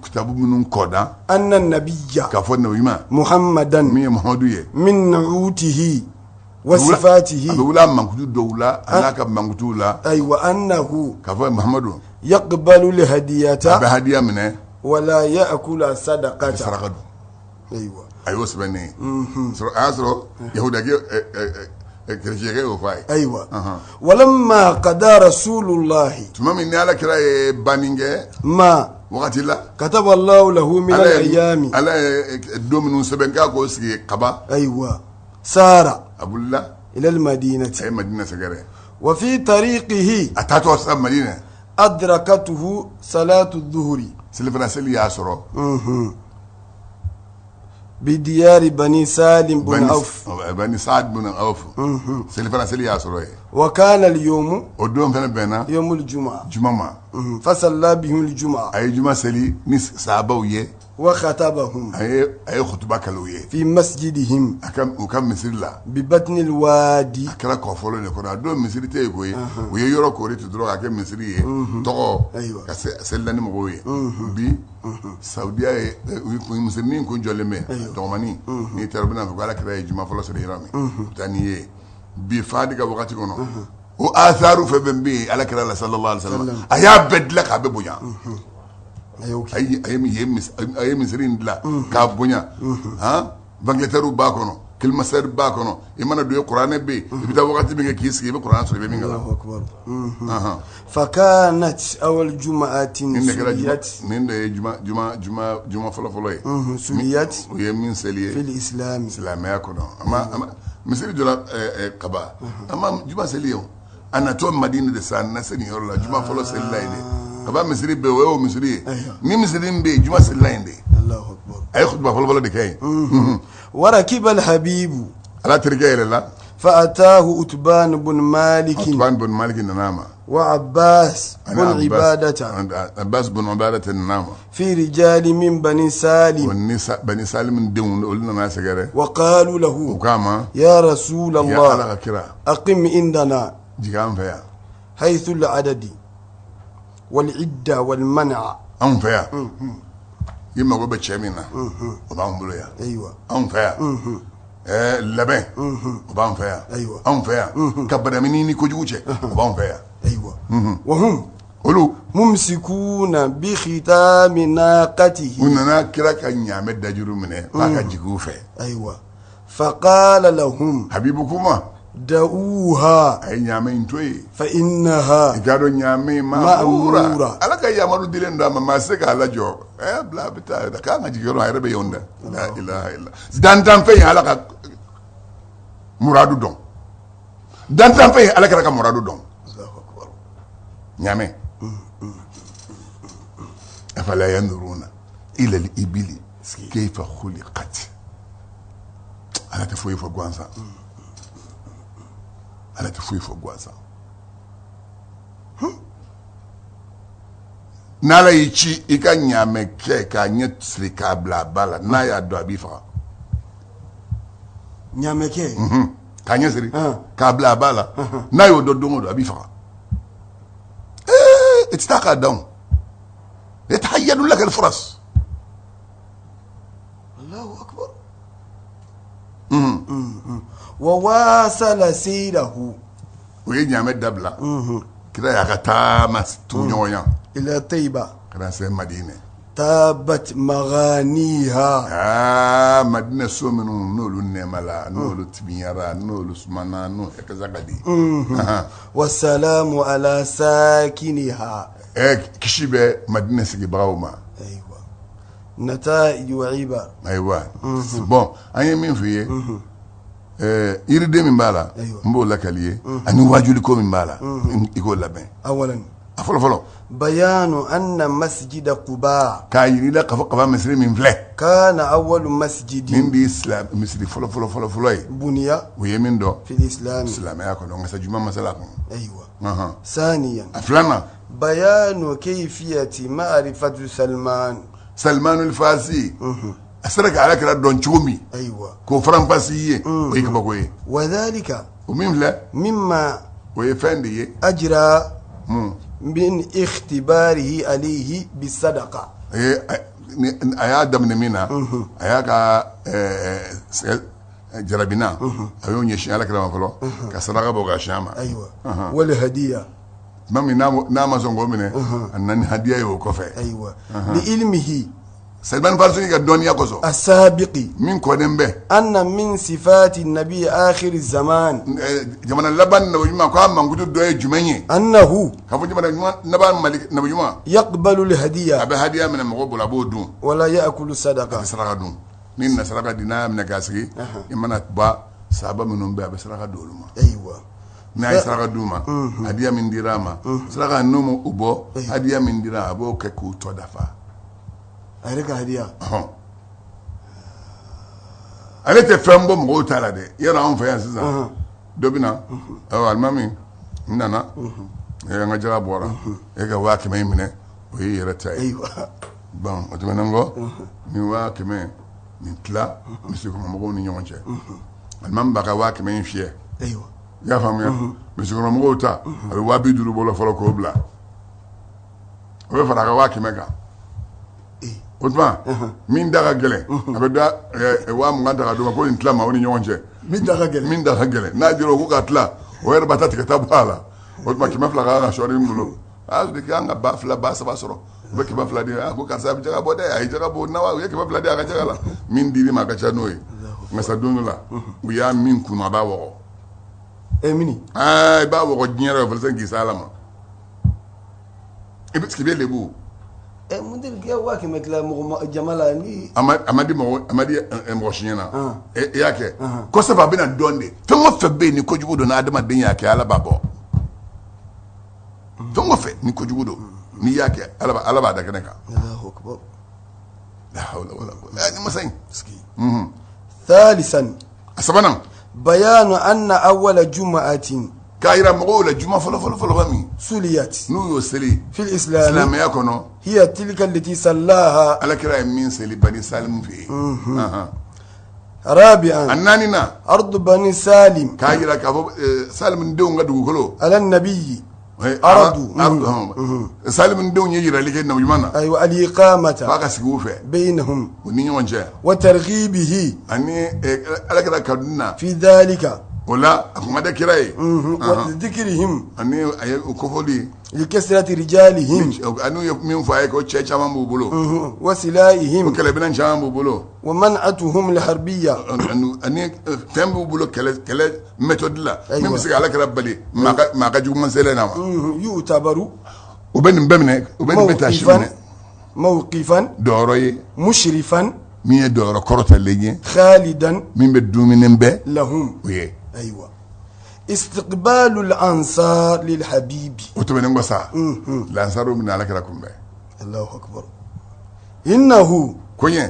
kitabu minnu kɔdan أن النبي k'a fɔ nabi ɲuman محمدا min ye muhamadu ye من نعوته a bɛ وصفاته wuli a mankutu dɔw la a n'a ka mankutuw la أي وأنه k'a fɔ muhamadu يقبل a bɛ الهدية hadiya minɛ ولا يأكل a bɛ صدقة saraka dun أيوة a y'o sɛbɛn ne ye a y'a sɔrɔ yahudakɛ kereciyɛkɛ y'o fɔ a ye أيوة ولما قضى رسول الله tuma min ni ala kɛra ye banni kɛ ما وقت الله كتب الله له من الأيام على الدومين سبنكا كوسكي قبا أيوة سار أبو الله إلى المدينة أي مدينة سجرة وفي طريقه أتاتو أصلا مدينة أدركته صلاة الظهر سلفنا سلي ياسرو بديار بني سالم بن عوف بني سعد بن عوف سلفنا سلي ياسرو وكان اليوم ودوم فين بينا يوم الجمعة جمعة فصلى بهم الجمعة أي جمعة سلي نس سابوية وخطبهم أي خطبة كلوية في مسجدهم وكم مسير لا ببطن الوادي akara kɔfɔlɔ de kɔnɔ a don misiri tɛ yen koyi u ye yɔrɔ kori tu dɔrɔn k'a kɛ misiri ye tɔgɔ ka selila ni mɔgɔw ye bi saudiya ye misirinin kun jɔlen bɛ dɔgɔmanin n'i taara u bɛna fɔ ko ala kɛra ye juma fɔlɔ sɔrɔ yɔrɔ min u taa n'i ye bi fadi ka wagati kɔnɔ o asaru fɛn fɛn bɛ yen ala kɛra la sallallahu alaihi wasallam a y'a bɛɛ dilan k'a bɛɛ bonya a ye misiri in dilan k'a bonya bangetɛriw b'a kɔnɔ kilimasɛri b'a kɔnɔ i mana don ye kuranɛ bɛ yen i bɛ taa wagati min kɛ k'i sigi i bɛ kuranɛ sɔrɔ i bɛ min kalan فكانت أول جمعة سليت nin de ye juma fɔlɔ ye سليت u ye min seli ye في الإسلام silamɛya kɔnɔ misiri jɔra kaba a ma juma seli ye a natɔ madina de sa na se nin yɔrɔ la juma fɔlɔ selila ye de kaba misiri bɛ o ye o misiri ye ni misiri bɛ yen juma selila yen de a ye kutuba fɔlɔ de kɛ yen وركب الحبيب ala terikɛ yɛlɛla فأتاه أتبان بن مالك Utban bin Malik nana ma وعباس بن عبادة Abbas bin Ubadah nana ma في رجال من بني سالم bani Salim denw olu nana sɛgɛrɛ وقالوا u له k'a ma يا رسول ya الله ala ka kira أقم عندنا jigin an fɛ yan حيث العدد والعدة والمنع anw fɛ yan i mago bɛ cɛ min na o b'an bolo yan أيوة anw fɛ yan labɛn o b'an fɛ yan Ayiwa. anw fɛ yan ka badamini ni kojugu cɛ o b'an fɛ yan أيوة وهم olu ممسكون بختام ناقته u nana kira ka ɲaamɛ dajuru minɛ k'a ka jigin u fɛ أيوة فقال لهم habibu kuma دعوها a ye ɲaamɛ in to yen فإنها i k'a dɔn ɲaamɛ Ma'mura. ma'mura ala ka yamaru dilen don a ma maa se k'a lajɔ bila a bɛ taa k'an ka jigin yɔrɔ a yɛrɛ bɛ yen da la ilaha illa dantanfɛn ye ala ka muradu dɔn dantanfɛn ye ala kɛra ka muradu dɔn ɲaamɛ afala yanzuruna ila al-ibili kayfa khuliqat ala tɛ foyi fɔ gansan ala tɛ foyi fɔ gansan n'ala y'i ci i ka ɲaamɛ kɛ k'a ɲɛ siri k'a bila a ba la n'a y'a dɔn a b'i faga نعمكي k'a ɲɛ siri k'a bila a ba la n'a y'o dɔn don o don a b'i faga i tɛ taa k'a dan o يتحيد لك الفرص الله أكبر وواصل سيره ويجي دبلة كده يا كتام تونيويا إلى طيبة كده سين مدينة تابت مغانيها مدينة سومنو نولو نملا نولو تبيارا نولو سمانا نولو كذا كدي والسلام على ساكنها كشيبة مدينة سيبراوما أيوة نتائج وعبر أيوة بون أنا مين فيه يريد من بالا مبول لك ليه أنا واجولكم من بالا يقول لبين أولا فلو بيان أن مسجد قباء كايري لك قباء مصري من فله كان أول مسجد من الإسلام مصري فلو بني ويمين دو في الإسلام الإسلام يا كلام مسجد مسلاكم أيوة ثانيا أفلانا بيان كيفية معرفة سلمان الفارسي أسرق على كلا دون شومي أيوة كفران فاسية ويكبقوي وذلك ومين لا مما ويفندي أجرى من اختباره عليه بالصدقة أيا دم نمينا أيا كا جربنا أيون يشين على كلام فلو كسرقة بوجا شاما أيوة والهدية مامي نام زنقو منه أنني هدية يوقفه أيوة لعلمه سلمان فارسي كدنيا كوسو السابق من كودن به أن من صفات النبي آخر الزمان جمانا لبن نبي جماعة كام من قدر دوي جماني أنه كفو جمانا نبان ملك نبي جماعة يقبل الهدية أبي هدية من المغوب أبو دون ولا يأكل الصدقة سرقة دون نين سرقة دينا من كاسري إمانا تبا سابا منهم بيا بسرقة دولما أيوة ناي سرقة دوما هدية من دراما سرقة نوم أبو هدية من دراما أبو كيكو تودفا أهلك هدية ale tɛ fɛn bɔ mɔgɔw ta la dɛ yɔrɔ anw fɛ yan sisan dɔ bɛ na awɔ alimami n nana an ka jaga bɔra e ka 100 in minɛ o y'i yɛrɛ ta ye bon o tɛmɛnen kɔ nin 100 nin tila misikɔnɔmɔgɔw ni ɲɔgɔn cɛ alimami b'a ka 100 in fiyɛ i y'a faamuya misikɔnɔmɔgɔw ta a bɛ 250 bɔ fɔlɔ k'o bila o bɛ fara a ka 100 kan o tuma min da ka gɛlɛn a bɛ da 20 ta ka d'o ma ko nin tila ma o ni ɲɔgɔn cɛ min da ka gɛlɛn n'a jira o ko ka tila o yɛrɛ b'a ta tigɛ ta bɔ a la o tuma 200 ka ka sɔɔri min bolo a y'a sɔrɔ k'an ka 2 ba 3 sɔrɔ u bɛ 200 di a ko karisa a bɛ jaga bɔ dɛ a ye jaga bɔ na wa u ye 200 di a ka jaga la min dir'i ma a ka ca n'o ye nka sa don dɔ la u y'a min kunu a b'a wɔgɔ mini i b'a wɔgɔ diɲɛ yɛrɛ fɛ k'i s'a la ma i bɛ lebu mundir ke wa ke mekla jamala ni amadi mɔgɔ siɲɛ na i y'a kɛ kosɛbɛ a bɛna dɔn de fɛn o fɛn bɛ yen ni kojugu don n'adamaden y'a kɛ ala b'a bɔ fɛn o fɛn ni kojugu don n'i y'a kɛ ala b'a da kɛnɛ kan Allahu akbar la hawla wala quwwata ni masa in ثالثا a sabanan بيان أن أول جمعة k'a yira mɔgɔw la juma fɔlɔ ba min سليت n'u y'o seli في الإسلام silamɛya kɔnɔ هي تلك التي صلاها. alakira ye min seli bani salimu fɛ yen رابعا a naaninan أرض بني سالم k'a yira k'a fɔ salimu denw ka dugukolo على النبي salimu denw ye yirali kɛ nabiɲuman na أيوة الإقامة f'a ka sigi u fɛ بينهم u ni ɲɔgɔn cɛ وترغيبه ani alakira ka dunna في ذلك o la a kun ka da kira ye وذكرهم ani a ye o kofɔli لكثرة رجالهم ani ye min fɔ a ye ko cɛ caman b'u bolo o وسلاحهم kɛlɛminɛn caman b'u bolo ومنعتهم الحربية ani fɛn b'u bolo kɛlɛ méthode la min bɛ se ka alakira bali maa ka juguman selen na ma يعتبر u bɛ nin bɛɛ minɛ u bɛ nin bɛɛ ta si minɛ موقفا dɔyɔrɔ ye مشرفا min ye dɔyɔrɔ kɔrɔtalen ye خالدا min bɛ dumuni bɛɛ لهم o ye أيوة استقبال الأنصار للحبيب o tɛmɛnen kɔ sa lansaru bɛna alakira kunbɛn الله أكبر إنه ko ɲɛ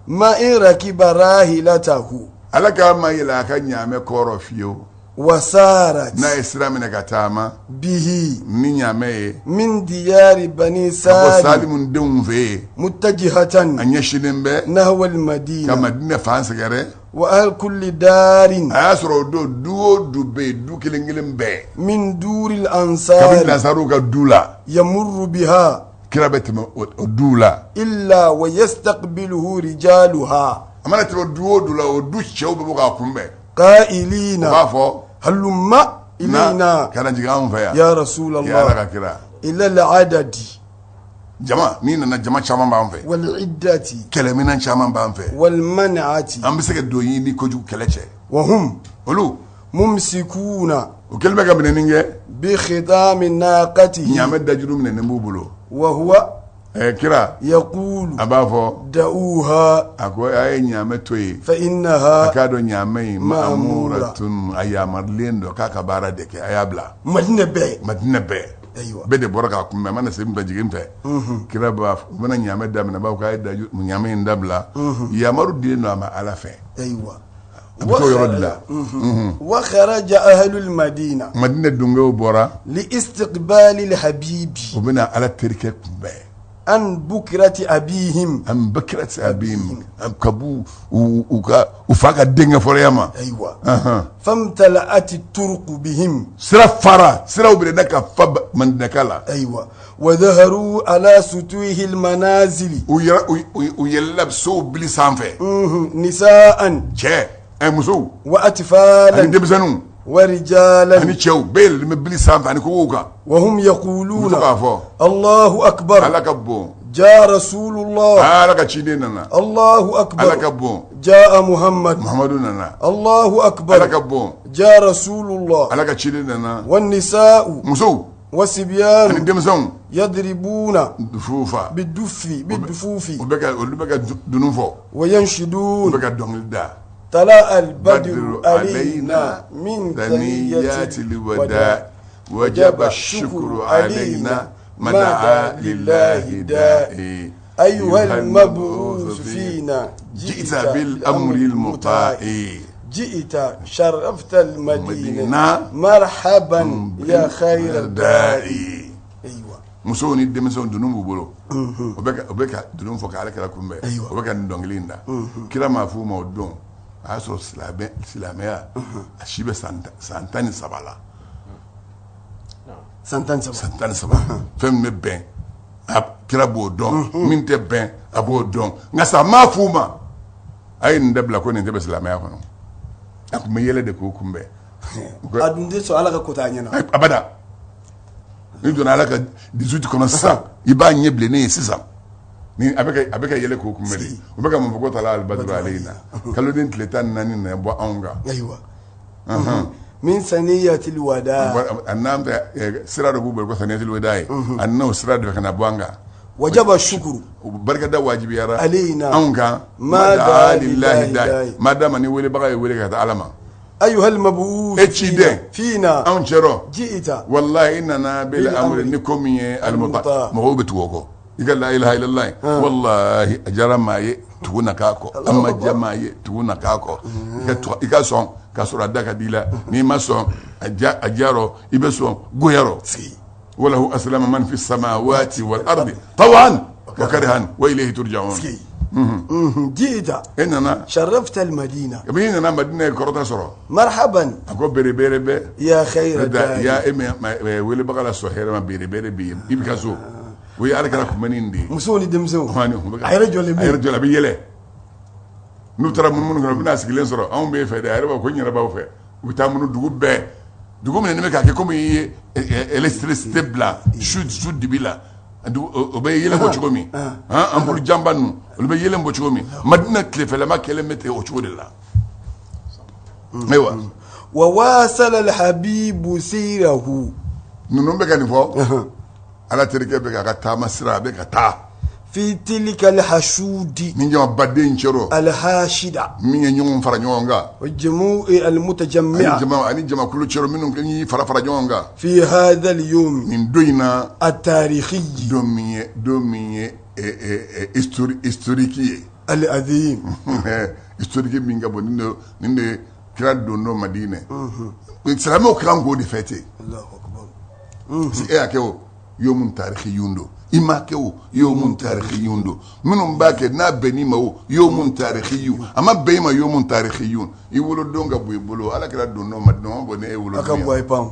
ما إن ركب راحلته ala ka ma yɛlɛ a ka ɲaamɛ kɔrɔ fiyewu وسارت n'a ye sira minɛ ka taama به ni ɲaamɛ ye من ديار بني ka bɔ سالم salimu denw fɛ yen a متجهة ɲɛsinnen bɛ نحو ka المدينة madinɛ fan sɛgɛrɛ وأهل كل دار a y'a sɔrɔ o don du o du bɛ yen du kelen kelen bɛɛ من دور kabini الأنصار lansaruw ka du la يمر بها kira bɛ tɛmɛ o du la إلا ويستقبله رجالها a mana tɛmɛ du o du la o du cɛw bɛ bɔ k'a kunbɛn قائلين o b'a fɔ هلم إلينا kana jigin anw fɛ yan يا رسول ya ala الله ka kira إلى العدد jama n'i nana jama caman b'an fɛ والعدة kɛlɛminɛn caman b'an fɛ والمنعة an bɛ se ka don yi ni kojugu kɛlɛ cɛ وهم olu ممسكون o kɛlen bɛ ka minɛni kɛ بختام ناقته ɲaamɛ dajuru minɛnen b'u bolo وهو kira يقول a b'a fɔ دعوها a ko a ye ɲaamɛ to yen a فإنها k'a dɔn ɲaamɛ in ma'amura. ma'amuratun a yamarilen dɔ k'a ka baara de kɛ a y'a bila مدينة بي madinɛ bɛɛ أيوة bɛɛ de bɔra k'a kunbɛn a mana se min fɛ jigin fɛ kira b'a fɔ u bɛna ɲaamɛ daminɛ b'a fɔ k'a ye ɲaamɛ in dabila yamaru dilen don a ma ala fɛ أيوة a bɛ t'o yɔrɔ de la وخرج أهل المدينة madinɛ dunkew bɔra لاستقبال الحبيب u bɛna ala terikɛ kunbɛn عن بكرة أبيهم an bakira ti a bɛ yen ka bu u fa ka denkɛ fɔlɔya ma أيوة فامتلأت الطرق بهم sira fara siraw bɛ da ka fa mandinɛka la أيوة وظهروا على سطوح المنازل u yɛlɛla sow bili sanfɛ نساء cɛ musow ani وأطفالا denmisɛnninw ورجالا ani cɛw bɛɛ yɛlɛlen bɛ bili sanfɛ ani kogow kan وهم muso يقولون k'a fɔ الله أكبر ala ka bon جاء رسول الله ala ka ciden nana الله ala أكبر ka bon جاء محمد muhammadu nana الله ala أكبر ka bon جاء رسول الله ala ka ciden nana والنساء musow ani والصبيان denmisɛnw يضربون fufa بالدفوف olu bɛ ka dunun fɔ u وينشدون bɛ ka dɔnkili da طلع البدر علينا من ثنيات الوداع وجب الشكر علينا ما دعا لله داعي أيها المبعوث فينا جئت بالأمر المطاع جئت شرفت المدينة مدينة مرحبا يا خير الداعي أيوة musow ni denmisɛnw dunun b'u bolo o bɛ ka dunun fɔ k'ale kɛra kunbɛn Ayiwa. o bɛ ka nin dɔnkili in da kira m'a f'u ma o don a y'a sɔrɔ silamɛya a si bɛ san 13 la سنتان سبا san 13 fɛn min bɛ bɛn a kira b'o dɔn min tɛ bɛn a b'o dɔn nka sa m'a f'u ma a ye nin dabila ko nin tɛ bɛ silamɛya kɔnɔ a tun bɛ yɛlɛ de k'o kunbɛn أدون سو على كوتانينا abada ni donna ala ka 18 kɔnɔ sisan i b'a ɲɛ bilennen ye sisan ni a bɛ ka yɛlɛ k'o kunbɛn de o bɛ ka mun fɔ ko tala albadru aleyna kaloden tile 14 na bɔ anw kan أيوة من ثنية الوداع a n'an tɛ sira dɔ b'u bolo ko saniyatul wada ye a n'o sira de ka na bɔ an kan وجب الشكر barikada wajibiyara علينا anw kan ما ma دعا daa lillahi لله da داعي. ma dama ni welebaga ye wele ka taa ala ma أيها المبعوث eciden فينا anw cɛrɔ جئت wallahi i nana bela amri. amri ni ko min ye Almuta. alimuta mɔgɔw bɛ tugu o kɔ i ka la ilaha illallah wallahi a diyara maa ye tugu na k'a kɔ a ma diya maa ye tugu na k'a kɔ i ka sɔn k'a sɔrɔ a da ka di la n'i ma sɔn a diyarɔ i bɛ sɔn goyarɔ walahu aslama man fi samawati wal ardi tawan wa karihan wa ilayhi turja'un جئت e nana شرفت المدينة i nana madina ye kɔrɔta sɔrɔ مرحبا a ko bere bɛ يا خير da الداعي ya welebaga la sɔn hɛrɛ ma bere bi yen i bɛ ka so o ye ala kɛra kunbɛnni de ye مسوني دمزو a ayɛrɛ jɔlen bɛ yen. yɛrɛ jɔlen a bɛ yɛlɛ n'u taara munumunu kɔnɔ u bɛna sigilen sɔrɔ anw b'e fɛ dɛ a yɛrɛ b'a ko n yɛrɛ b'aw fɛ u bɛ taa munu dugu bɛɛ dugu min bɛ k'a kɛ komi i ye électricité bila su dibi la o bɛ yɛlɛ bɔ cogo min an bolo janba ninnu olu bɛ yɛlɛ bɔ cogo min madina tilefɛlama kɛlen bɛ ten o cogo de la ayiwa وواصل الحبيب سيره ninnu bɛ ka nin fɔ ala terikɛ bɛ k'a ka taama sira a bɛ ka taa في تلك الحشود ni jamabaden cɛrɔ الحاشدة min ye ɲɔgɔn fara ɲɔgɔn kan والجموع المتجمعة ani jamakulu cɛrɔ minnu y'i fara ɲɔgɔn kan في هذا اليوم nin don in na التاريخي don min ye historique ye العظيم historique min ka bon nin de kira don dɔ madinɛ silamɛw kan k'o de fêter الله أكبر si e y'a kɛ o yomun tarihiyun don i m'a kɛ o yomun tarihiyun don minnu b'a kɛ n'a bɛnn'i ma o yomun tarihiyun a ma bɛn i ma yomun tarihiyun i wolodon ka bon i bolo ala kɛra don dɔ madinɛ ma bɔ ne ye wolodon أكبر ye وايبام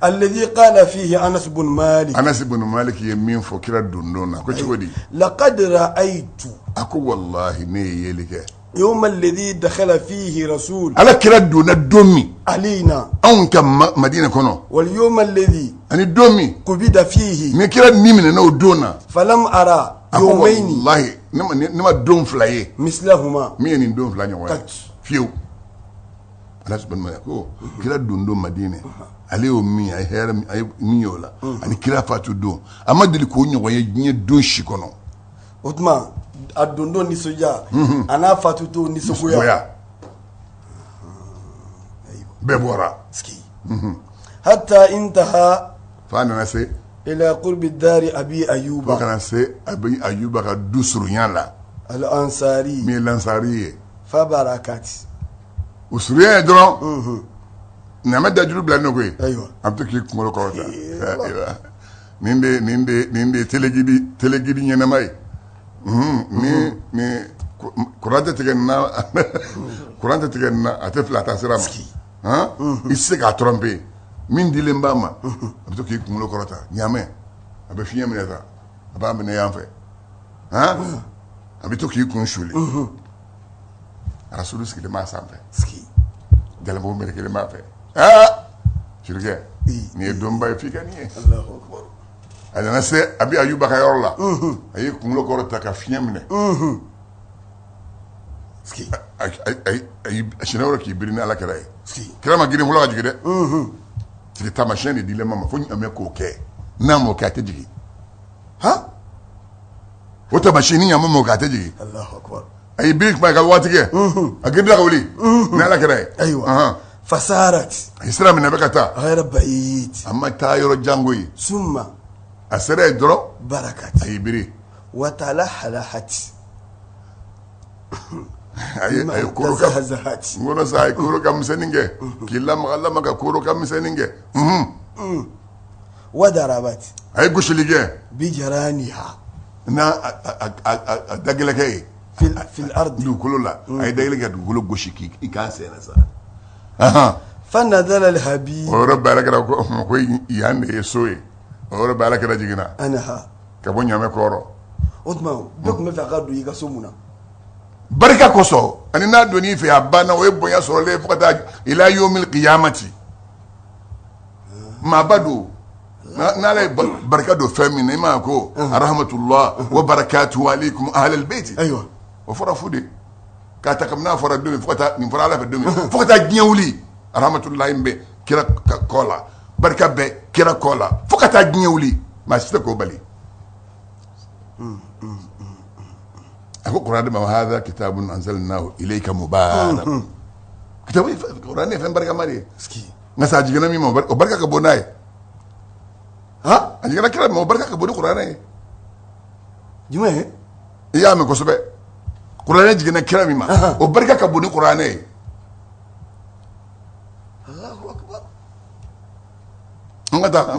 الذي قال فيه أنس بن مالك Anas ibn Malik ye min fɔ kira don dɔ na ko cogo di لقد رأيت a ko wallahi ne ye yeli kɛ يوم الذي دخل فيه رسول ala kira donna don min علينا anw ka madinɛ kɔnɔ واليوم الذي ani don min قبض فيه ni kira ni minɛ n'o don na فلم أرى a ko يومين wallahi ne ma don fila ye مثلهما min ye nin don fila ɲɔgɔn ye Kat. fiyewu ala subahana wa ko kira don don madinɛ ale y'o min a ye hɛrɛ a ye min y'o la ani kira fatu don a ma deli k'o ɲɔgɔn ye diɲɛ don si kɔnɔ o tuma a dondon nisɔndiya a n'a fatuto nisɔngoya goya bɛɛ bɔra hatta intaha fa nana se ila qurbi dari abi fo ayuba kana se ayuba ka du surunya la al ansari min ye lansari ye fa barakati o surunya ye dɔrɔn ɲamɛ dajuru bila ne ko ye ayiwa a bɛ to k'i kunkolo kɔrɔta nin de telegidi ɲɛnama ye ni kuran tɛ tigɛ nin na a tɛ fili a taa sira ma i tɛ se k'a tromper min dilen b'a ma a bɛ to k'i kunkolo kɔrɔta ɲamɛ a bɛ fiɲɛ minɛ ta a b'a minɛ yan fɛ a bɛ to k'i kun suli arasulu sigilen b'a sanfɛ jalabo melekelen b'a fɛ surukɛ nin ye dɔnba ye f'i ka nin ye a nana se abi ayuba ka yɔrɔ la a ye kunkolo kɔrɔ ta ka fiɲɛ minɛ a sinɛ yɔrɔ k'i biri ni ala kɛra ye kira ma girin fɔlɔ ka jigin dɛ tigi taamasiyɛn de dilen ma fo ɲamɛ k'o kɛ n'a m'o kɛ a tɛ jigin o taamasiyɛn ni ɲamɛ m'o kɛ a tɛ jigin a ye biri kuma ka waati kɛ a girinna ka wuli ni ala kɛra ye ayiwa fasarat a ye sira minɛ a bɛ ka taa ghayra ba'id a ma taa yɔrɔ jango ye summa a sera yen dɔrɔn barakat a y'i biri wa talahalahat a ye koro ka tazahazahat n kɔnɔ sa a ye koro ka misɛnnin kɛ k'i lamaga ka koro ka misɛnnin kɛ wa darabat a ye gosili kɛ bijaraniha n'a a dagɛlɛkɛ ye fil ardi dugukolo la a ye dagɛlɛ kɛ dugukolo gosi k'i k'a sɛnɛ sa fanadala alhabib o yɔrɔ bɛɛ ala kɛra ko yan de ye so ye o yɔrɔ bɛɛ ala kɛra jiginna anaha ka bɔ ɲamɛ kɔrɔ o tuma bɛɛ tun bɛ fɛ a ka don i ka so mun na barika kosɔn ani n'a donn'i fɛ a banna o ye bonya sɔrɔlen fo ka taa ila yomil qiyamati maaba don n'ala ye barika don fɛn min na i ma ko arahmatullah wa barakatuhu alaykum ahlal bayti ayiwa o fɔra fu de k'a ta kabini n'a fɔra don min fo ka taa nin fɔra ala fɛ don min fo ka taa diɲɛ wuli arahmatullahi bɛ kira kɔ la barika bɛ kira kɔ la fo ka taa diɲɛ wuli maa si tɛ k'o bali a ko kuranɛ ma hadha kitabun anzalnahu ilayka mubarak kitabu kuranɛ ye fɛn barikama de ye nka sa a jiginna min ma o barika ka bon n'a ye a jiginna kira ma o barika ka bon ni kuranɛ ye jumɛn ye i y'a mɛn kosɛbɛ kuranɛ jiginna kira min ma o barika ka bon ni kuranɛ ye n ka taa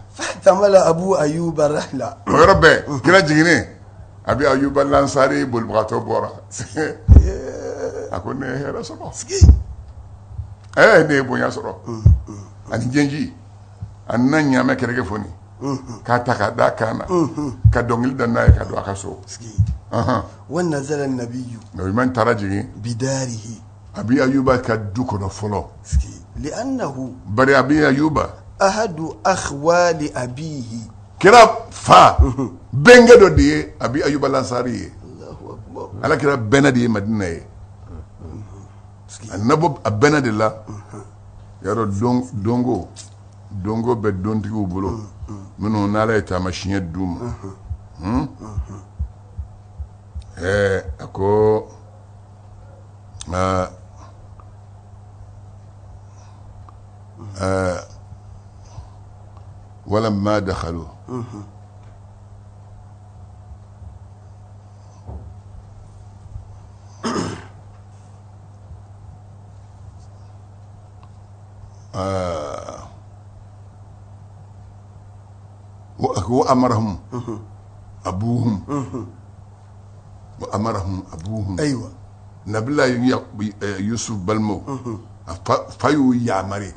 fatamala abu ayuba rahla o yɔrɔ bɛɛ kira jiginnen a bɛ ayuba lansari bolibagatɔ bɔra a ko ne ye hɛrɛ sɔrɔ ne ye bonya sɔrɔ ani jɛnji a nana ɲaamɛ kɛrɛkɛ foni k'a ta k'a d'a kan na ka dɔnkili da n'a ye ka don a ka so wa nazala nabiyu nabi man taara jigin bidarihi a bɛ ayuba ka du kɔnɔ fɔlɔ li'annahu bari a bɛ ayuba ahadu akhwali abihi kira fa bɛnkɛ dɔ de ye a bɛ ayuba lansari ye ala kira bɛnna de ye madina ye a nabɔ a bɛnna de la yarɔ dongo bɛ dontigiw bolo minnu n'ala ye taamasiyɛn d'u ma a ko ولما دخلوا وأمرهم أبوهم أيوة نبلا يوسف بلمو فايو يامري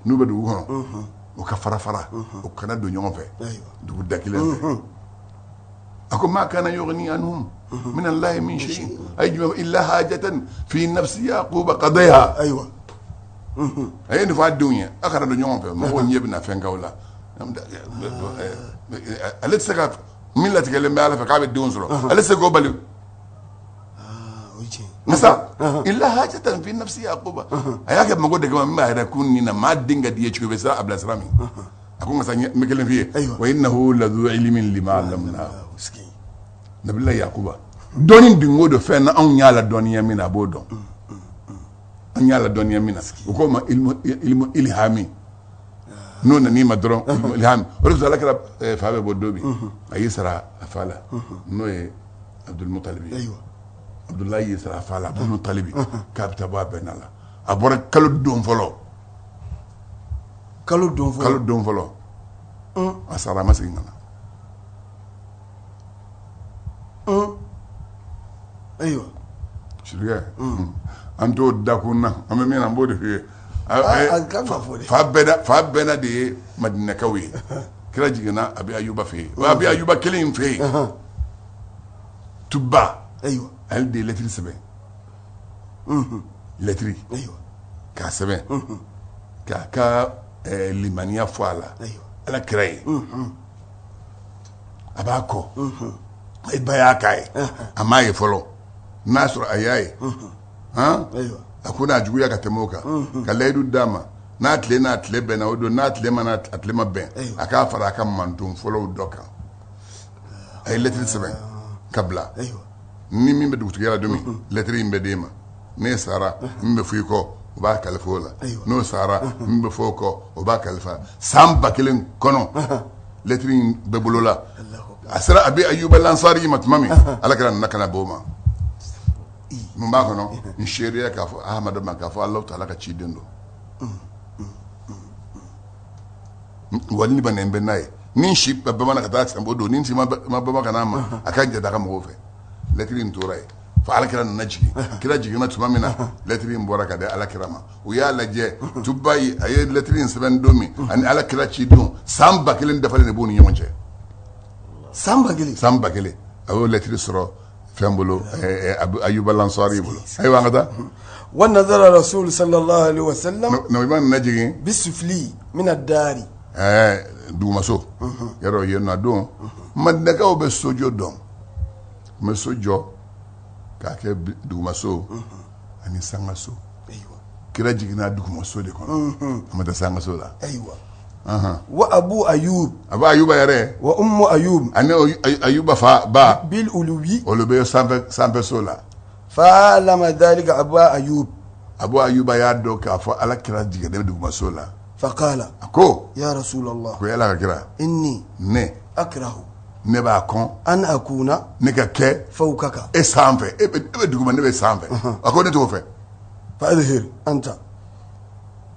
نوبدو هون وكفرفرا وكنا دو نيون في دو داكيلن أكو ما كان يغني عنهم من الله من شيء أجمع إلا حاجة في نفس يعقوب قضيها أيوة أي نفع الدنيا أخر دو نيون في ما هو نيبنا فين قولا أليس سكاف مين لا تكلم على فكعب الدون سرو أليس قبلوا نسا إلا حاجة في نفس يعقوب أياك ما قلت كمان ما يكون هنا ما الدنيا دي يشوف بس أبلا سرامي أكون مثلا مكلم فيه وإنه لذو علم لما علمنا نبي الله يعقوب دونين دينغو دو فين أن يالا دنيا من أبودون أن يالا دنيا من وكما علم إلهامي نون نيما درون إلهام ورد لك فابي بودوبي أيسرا أفعلا نوي عبد المطلب أيوة عبد الله يسرا أفعلا عبد المطلب كابتا بابا نالا أبورا كالو دون فلو كالو دون فلو أسرا ما سيغنا أيوة شريا أنتو داكونا أما مين أمبودي فيه fa bɛna de ye madinakaw ye kira jiginna a bɛ ayuba fɛ yen a bɛ ayuba kelen in fɛ yen tuba ale de ye lɛtiri sɛbɛn lɛtiri k'a sɛbɛn k'a ka limaniya fɔ a la ala kira ye a b'a kɔ i ba y'a k'a ye a m'a ye fɔlɔ n'a sɔrɔ a y'a ye a ko n'a juguya ka tɛmɛ o kan ka layidu d'a ma n'a tile bɛnna o don n'a tile ma bɛn a k'a fara a ka manton fɔlɔw dɔ kan a ye lɛtiri sɛbɛn ka bila ni min bɛ dugutigiya la don min lɛtiri in bɛ d'e ma ne sara min bɛ fɔ i kɔ o b'a kalifa o la n'o sara min bɛ fɔ o kɔ o b'a kalifa san 1000 kɔnɔ lɛtiri in bɛɛ bolola a sera abi ayuba lansari ma tuma min ala kɛra nana kana b'o ma mun b'a kɔnɔ n seereya k'a fɔ ahamadu ma k'a fɔ alahu taala ka ciden don wali ni bana bɛ n'a ye ni si bamanan ka taa sanbo don ni si ma bama ka n'a ma a ka jɛ daga mɔgɔw fɛ lɛtiri in tora ye fo ala kɛra nana jigin kira jiginna tuma min na lɛtiri in bɔra ka di ala kira ma u y'a lajɛ tuba yi a ye lɛtiri in sɛbɛn don min ani ala kira ci don san 1000 dafalen de b'u ni ɲɔgɔn cɛ san 1000 a y'o lɛtiri sɔrɔ fɛn bolo ayuba lansari bolo ayiwa an ka taa wa nazara rasul sallallahu alaihi wasallam na ima nana jigin bisufli min ad-dari dugumaso yɔrɔ yen nɔ don madinakaw bɛ sojɔ dɔn mɛ sojɔ k'a kɛ dugumaso ani sangaso kira jiginna dugumaso de kɔnɔ a ma taa sangaso la wa abu ayuba yɛrɛ wa ummu ayub ani ayuba fa ba bil uluwi olu bɛ sanfɛ so la fa lama dhalika abu ayuba y'a dɔn k'a fɔ ala kira jiginna dugumaso la faqala a ko ya rasulallah ko yala ka kira inni ne akrahu ne b'a kɔn an akuna ne ka kɛ fawkaka e sanfɛ e bɛ duguma ne bɛ sanfɛ a ko ne t'o fɛ fa adhir anta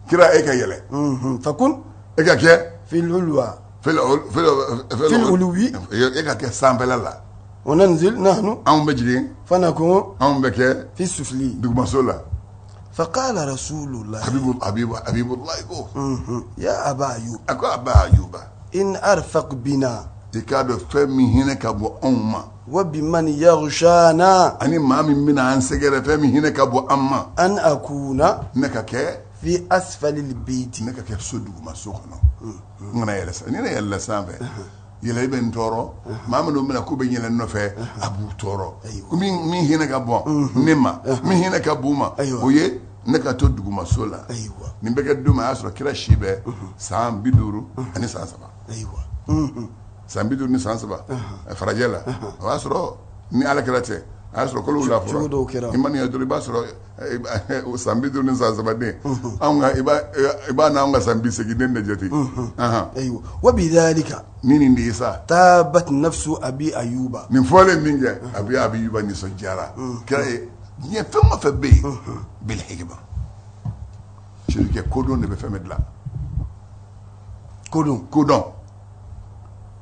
kira e ka yɛlɛ fakun e ka kɛ fil ulwa fil uluwi e ka kɛ sanfɛla la wa nanzil nahnu anw bɛ jigin fanakun anw bɛ kɛ fi sufli dugumaso la faqala rasulullah habibullahi ko ya aba ayub a ko aba ayuba in arfaq bina i k'a dɔn fɛn min hinɛ ka bɔ anw ma wa biman yaghshana ani maa min bɛna an sɛgɛrɛ fɛn min hinɛ ka bɔ an ma an akuna ne ka kɛ fi asfalil bayti ne ka kɛ so dugumaso kɔnɔ n kana yɛlɛ sanfɛ ni ne yɛlɛla sanfɛ yɛlɛ i bɛ n tɔɔrɔ maa minnu bɛna k'u bɛ yɛlɛ nɔfɛ a b'u tɔɔrɔ ko min hinɛ ka bɔ ne ma min hinɛ ka b'u ma o ye ne ka to dugumaso la nin bɛ kɛ don min a y'a sɔrɔ kira si bɛ san 50 ani san 3 san 50 ni san 3 farajɛ la o y'a sɔrɔ ni ala kira tɛ a y'a sɔrɔ kalo wula fɔlɔ i ma nin ye dɔrɔn i b'a sɔrɔ san 50 ni san 3 den anw ka i b'a n'anw ka san 80 den de jate wa bidhalika ni nin de ye sa tabat nafsu abi ayuba nin fɔlen min kɛ abi ayuba nisɔndiyara kira ye diɲɛ fɛn o fɛn bɛ yen bil hikma sirikɛ kodɔn de bɛ fɛn bɛɛ dilan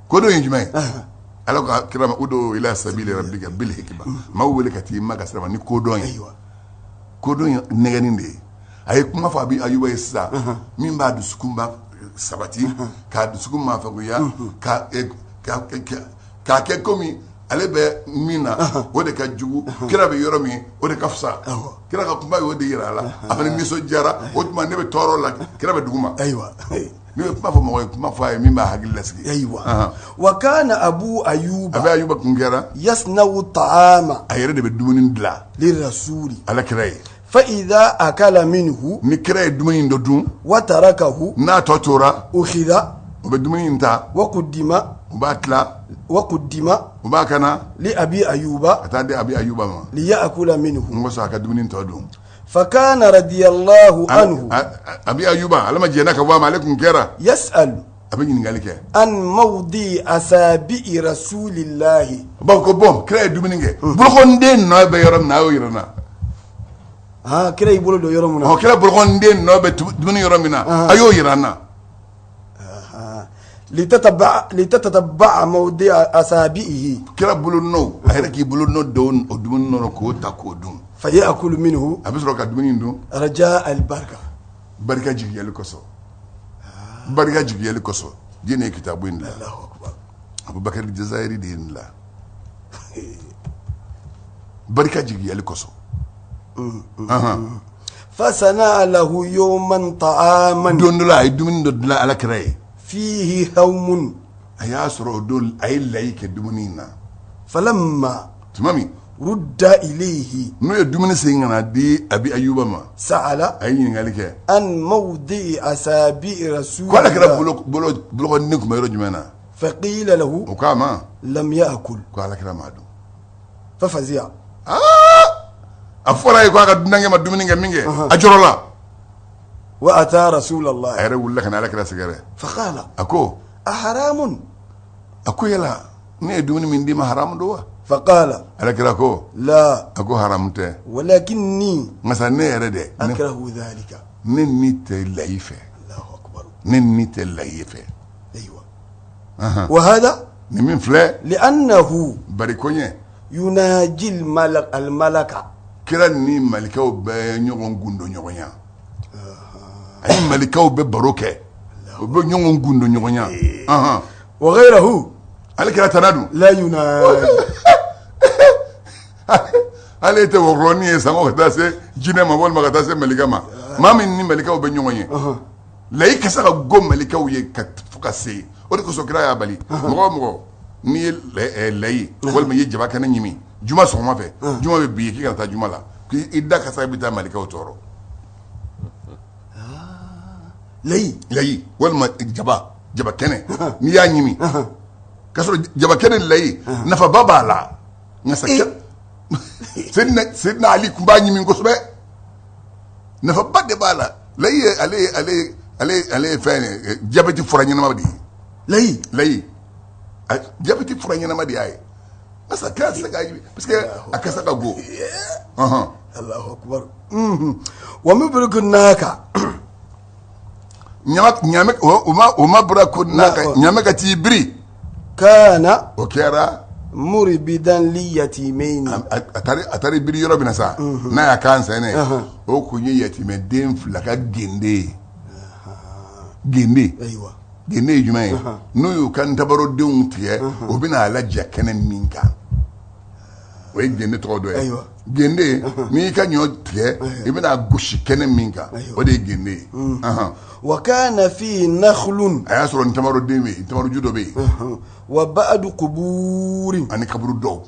kodɔn ye jumɛn ye ala ka kira ma udo ila sabili rabbika bil hikma ma wele ka ti ma ka sira ni kodɔn ye kodɔn ye nɛgɛnin de ye a ye kuma fɔ abi ayuba ye sisan min b'a dusukun ba sabati k'a dusukun maafakuya k'a kɛ komi ale bɛ min na o de ka jugu kira bɛ yɔrɔ min o de ka fisa kira ka kuma y'o de yira a la a fana nisɔndiyara o tuma ne bɛ tɔɔrɔ la kira bɛ dugu ma ne bɛ kuma fɔ mɔgɔ ye kuma fɔ a ye min b'a hakili lasigi wa kana abu ayuba a bɛ ayuba kun kɛra yasnawu ta'ama a yɛrɛ de bɛ dumuni dilan li rasuli ala kira ye fa idha akala minhu ni kira ye dumuni dɔ dun wa tarakahu n'a tɔ tora ukhidha o bɛ dumuni ta wa quddima u b'a tila u b'a kana li abi ayuba ka taa di abi ayuba ma li ya'kula minhu n ko sɔn a ka dumuni tɔ dun fa kana radiyallahu anhu abi ayuba ala ma jɛna ka bɔ a ma ale kun kɛra yas'al a bɛ ɲininkali kɛ an mawdi asabi'i rasulillahi bon ko bon kira ye dumuni kɛ bolokonden nɔ bɛ yɔrɔ min na a y'o yira n na kira y'i bolo don yɔrɔ min na kira bolokonden nɔ bɛ dumuni yɔrɔ min na a y'o yira n na litatabba'a mawdi'a asabi'ihi kira bolo nɔ a yɛrɛ k'i bolo nɔ don o dumuni nɔ k'o ta k'o dun fa ya'kulu minhu a bɛ sɔrɔ ka dumuni dun raja albarka barika jigiyali kosɔn barika jigiyali kosɔn diɲɛ ye kitabu in dilan abubakar jazairi de ye nin dilan barika jigiyali kosɔn fasana lahu yawman ta'aman don dɔ la a ye dumuni dɔ dilan ala kira ye فيه هوم أيا سرو دول أي لايك الدمنينا فلما تمامي رد إليه نو يدمني سينغنا دي أبي أيوب ما سأل أي نغالك عن موضع أصابع رسول كل كده الله بلوغ نيك ما يرجع منا فقيل له وكاما لم يأكل كل كده ما دو ففزع أفولا يكوا قد نعى ما دمني كمينه أجر الله وأتى رسول الله أيرة ولا كنا على كده سكرة فقال أكو أحرام أكو يلا ني دمني من دي ما حرام دوا فقال على كده أكو لا أكو حرام ته ولكني مثلا ني رده أكره ذلك نني تلايفه الله أكبر نني تلايفه أيوة وهذا نمين فلا لأنه بريكوني يناجي الملك كلا ني ملكاو بنيون غوندو نيوغنيا أي ملكاو ببروكة وبنيون غوندو نيوغنيا وغيره على كلا تنادو لا يناجي على توروني سامو كتاسة جينا ما بقول ما كتاسة ملكا ما مني ملكاو بنيون غنيا لا يكسر قوم ملكاو يكتفكسي ودك سكرا يا بالي مغو ni layi walima ye jaba kana nyimi juma sɔgɔma fɛ juma bɛ bi k'i kana taa juma la k'i da ka sa bɛ taa malikaw tɔɔrɔ layi walima jaba kɛnɛ n'i y'a ɲimi k'a sɔrɔ jaba kɛnɛ layi nafaba b'a la nka Seydina Ali kun b'a ɲimi kosɛbɛ nafaba de b'a la layi ale ye fɛn jabɛti fura ɲɛnama de ye layi jabɛti fura ɲɛnama de y'a ye masa k'a se k'a yi parce que a kasa ka go Allahu akbar wa mubriku naka ɲame o ma bɔra ko naka ɲame ka t'i biri kana o kɛra muribidan li yatimain a taara biri yɔrɔ min na sa n'a y'a kan sɛnɛ o kun ye yatimɛden fila ka gende ayiwa gende ye jumɛn ye n'o y'u ka ntabarodenw tigɛ o bɛna a laja kɛnɛ min kan o ye gende tɔgɔ dɔ ye gende n'i y'i ka ɲɔ tigɛ i bɛna gosi kɛnɛ min kan o de ye gende ye wa kana fi nakhlun a y'a sɔrɔ ntabaroden bɛ yen ntabaroju dɔ bɛ yen wa ba'du quburin ani kaburu dɔw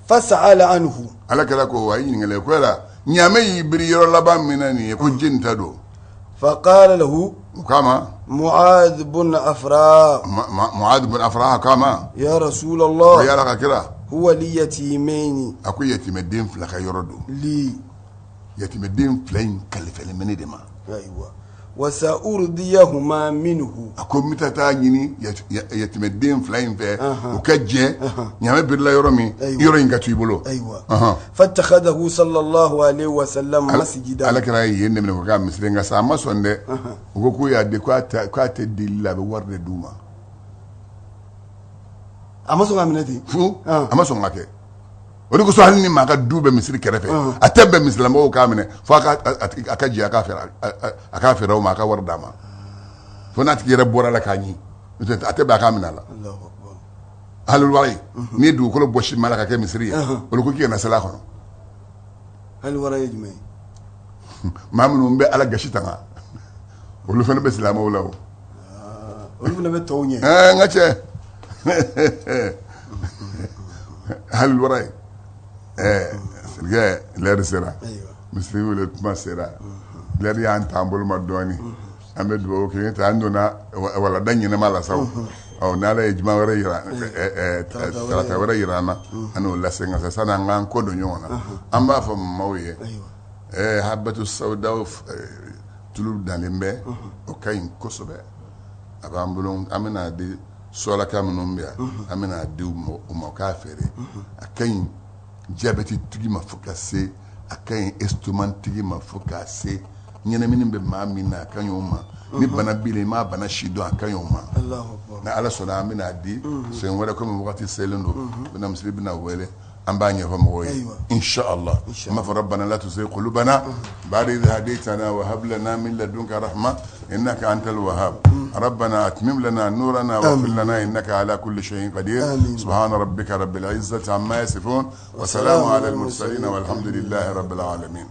fas'ala anhu ala kɛra ko a ye ɲininkali ko yala ɲaamɛ y'i biri yɔrɔ laban min na nin ye ko jeni ta don faqala lahu o kama معاذ بن أفراء معاذ بن أفراء كما يا رسول الله ويا لك كده هو لي يتيمين أكو يتيم الدين فلك يردو لي يتيم الدين فلين كلف من دما أيوة وسأرضيهما منه أكو متى تاني يتيم الدين فلين في وكجة نعم بالله يرمي يرين كتيبلو أيوة فاتخذه صلى الله عليه وسلم مسجدا على كده يندم من وكام مسلين سامع سونده وكو يا دكوات ديلا بورد دوما أما سونغ منتي فو أما سونغ كه ولكن كسو هني ما كدوب مسير كرفة أتبع مسلم هو كامنة فاك أكجي أكافر أو ما كورد داما فنات كيرب بورا لكاني أتبع كامنة لا الله أكبر هل الوعي نيدو كل بوش مالك كمصرية ولكن كي نسلا خنو هل الوعي جمعي ما منهم بي على جشتنا ولو فين بسلام ولاو ولو فين بتوني نعى هل الوعي سلقة لا رسالة مسلمي ولا ما سيرة لا ريان تامبول مدواني أمد بوكي عندنا ولا دنيا ما لا سو أو نالا إجماع وريرا ثلاثة وريرانا أنا ولا سينغ سنة عن كودو يونا أما فم مويه حبة السوداء تلوب دانيمبه وكاين كوسبه أبامبلون أمنا دي سولا كامنون بيا أمنا دي ومكافري أكاين جابتي تجي مفكاسي أكاين استومان تجي مفكاسي نينا منين بمامينا أكاين يوما نبنا بيلي ما بنا شيدو أكاين يوما الله أكبر na ala sona amina di sen wala ko mo wakati selendo bina muslimina wele ambanya fa mo insha Allah ma fa rabbana la tuzigh qulubana ba'da idh hadaytana wa hab lana min ladunka rahma innaka antal wahhab ربنا اتمم لنا نورنا واغفر لنا انك على كل شيء قدير سبحان ربك رب العزه عما يصفون وسلام على المرسلين والحمد لله رب العالمين.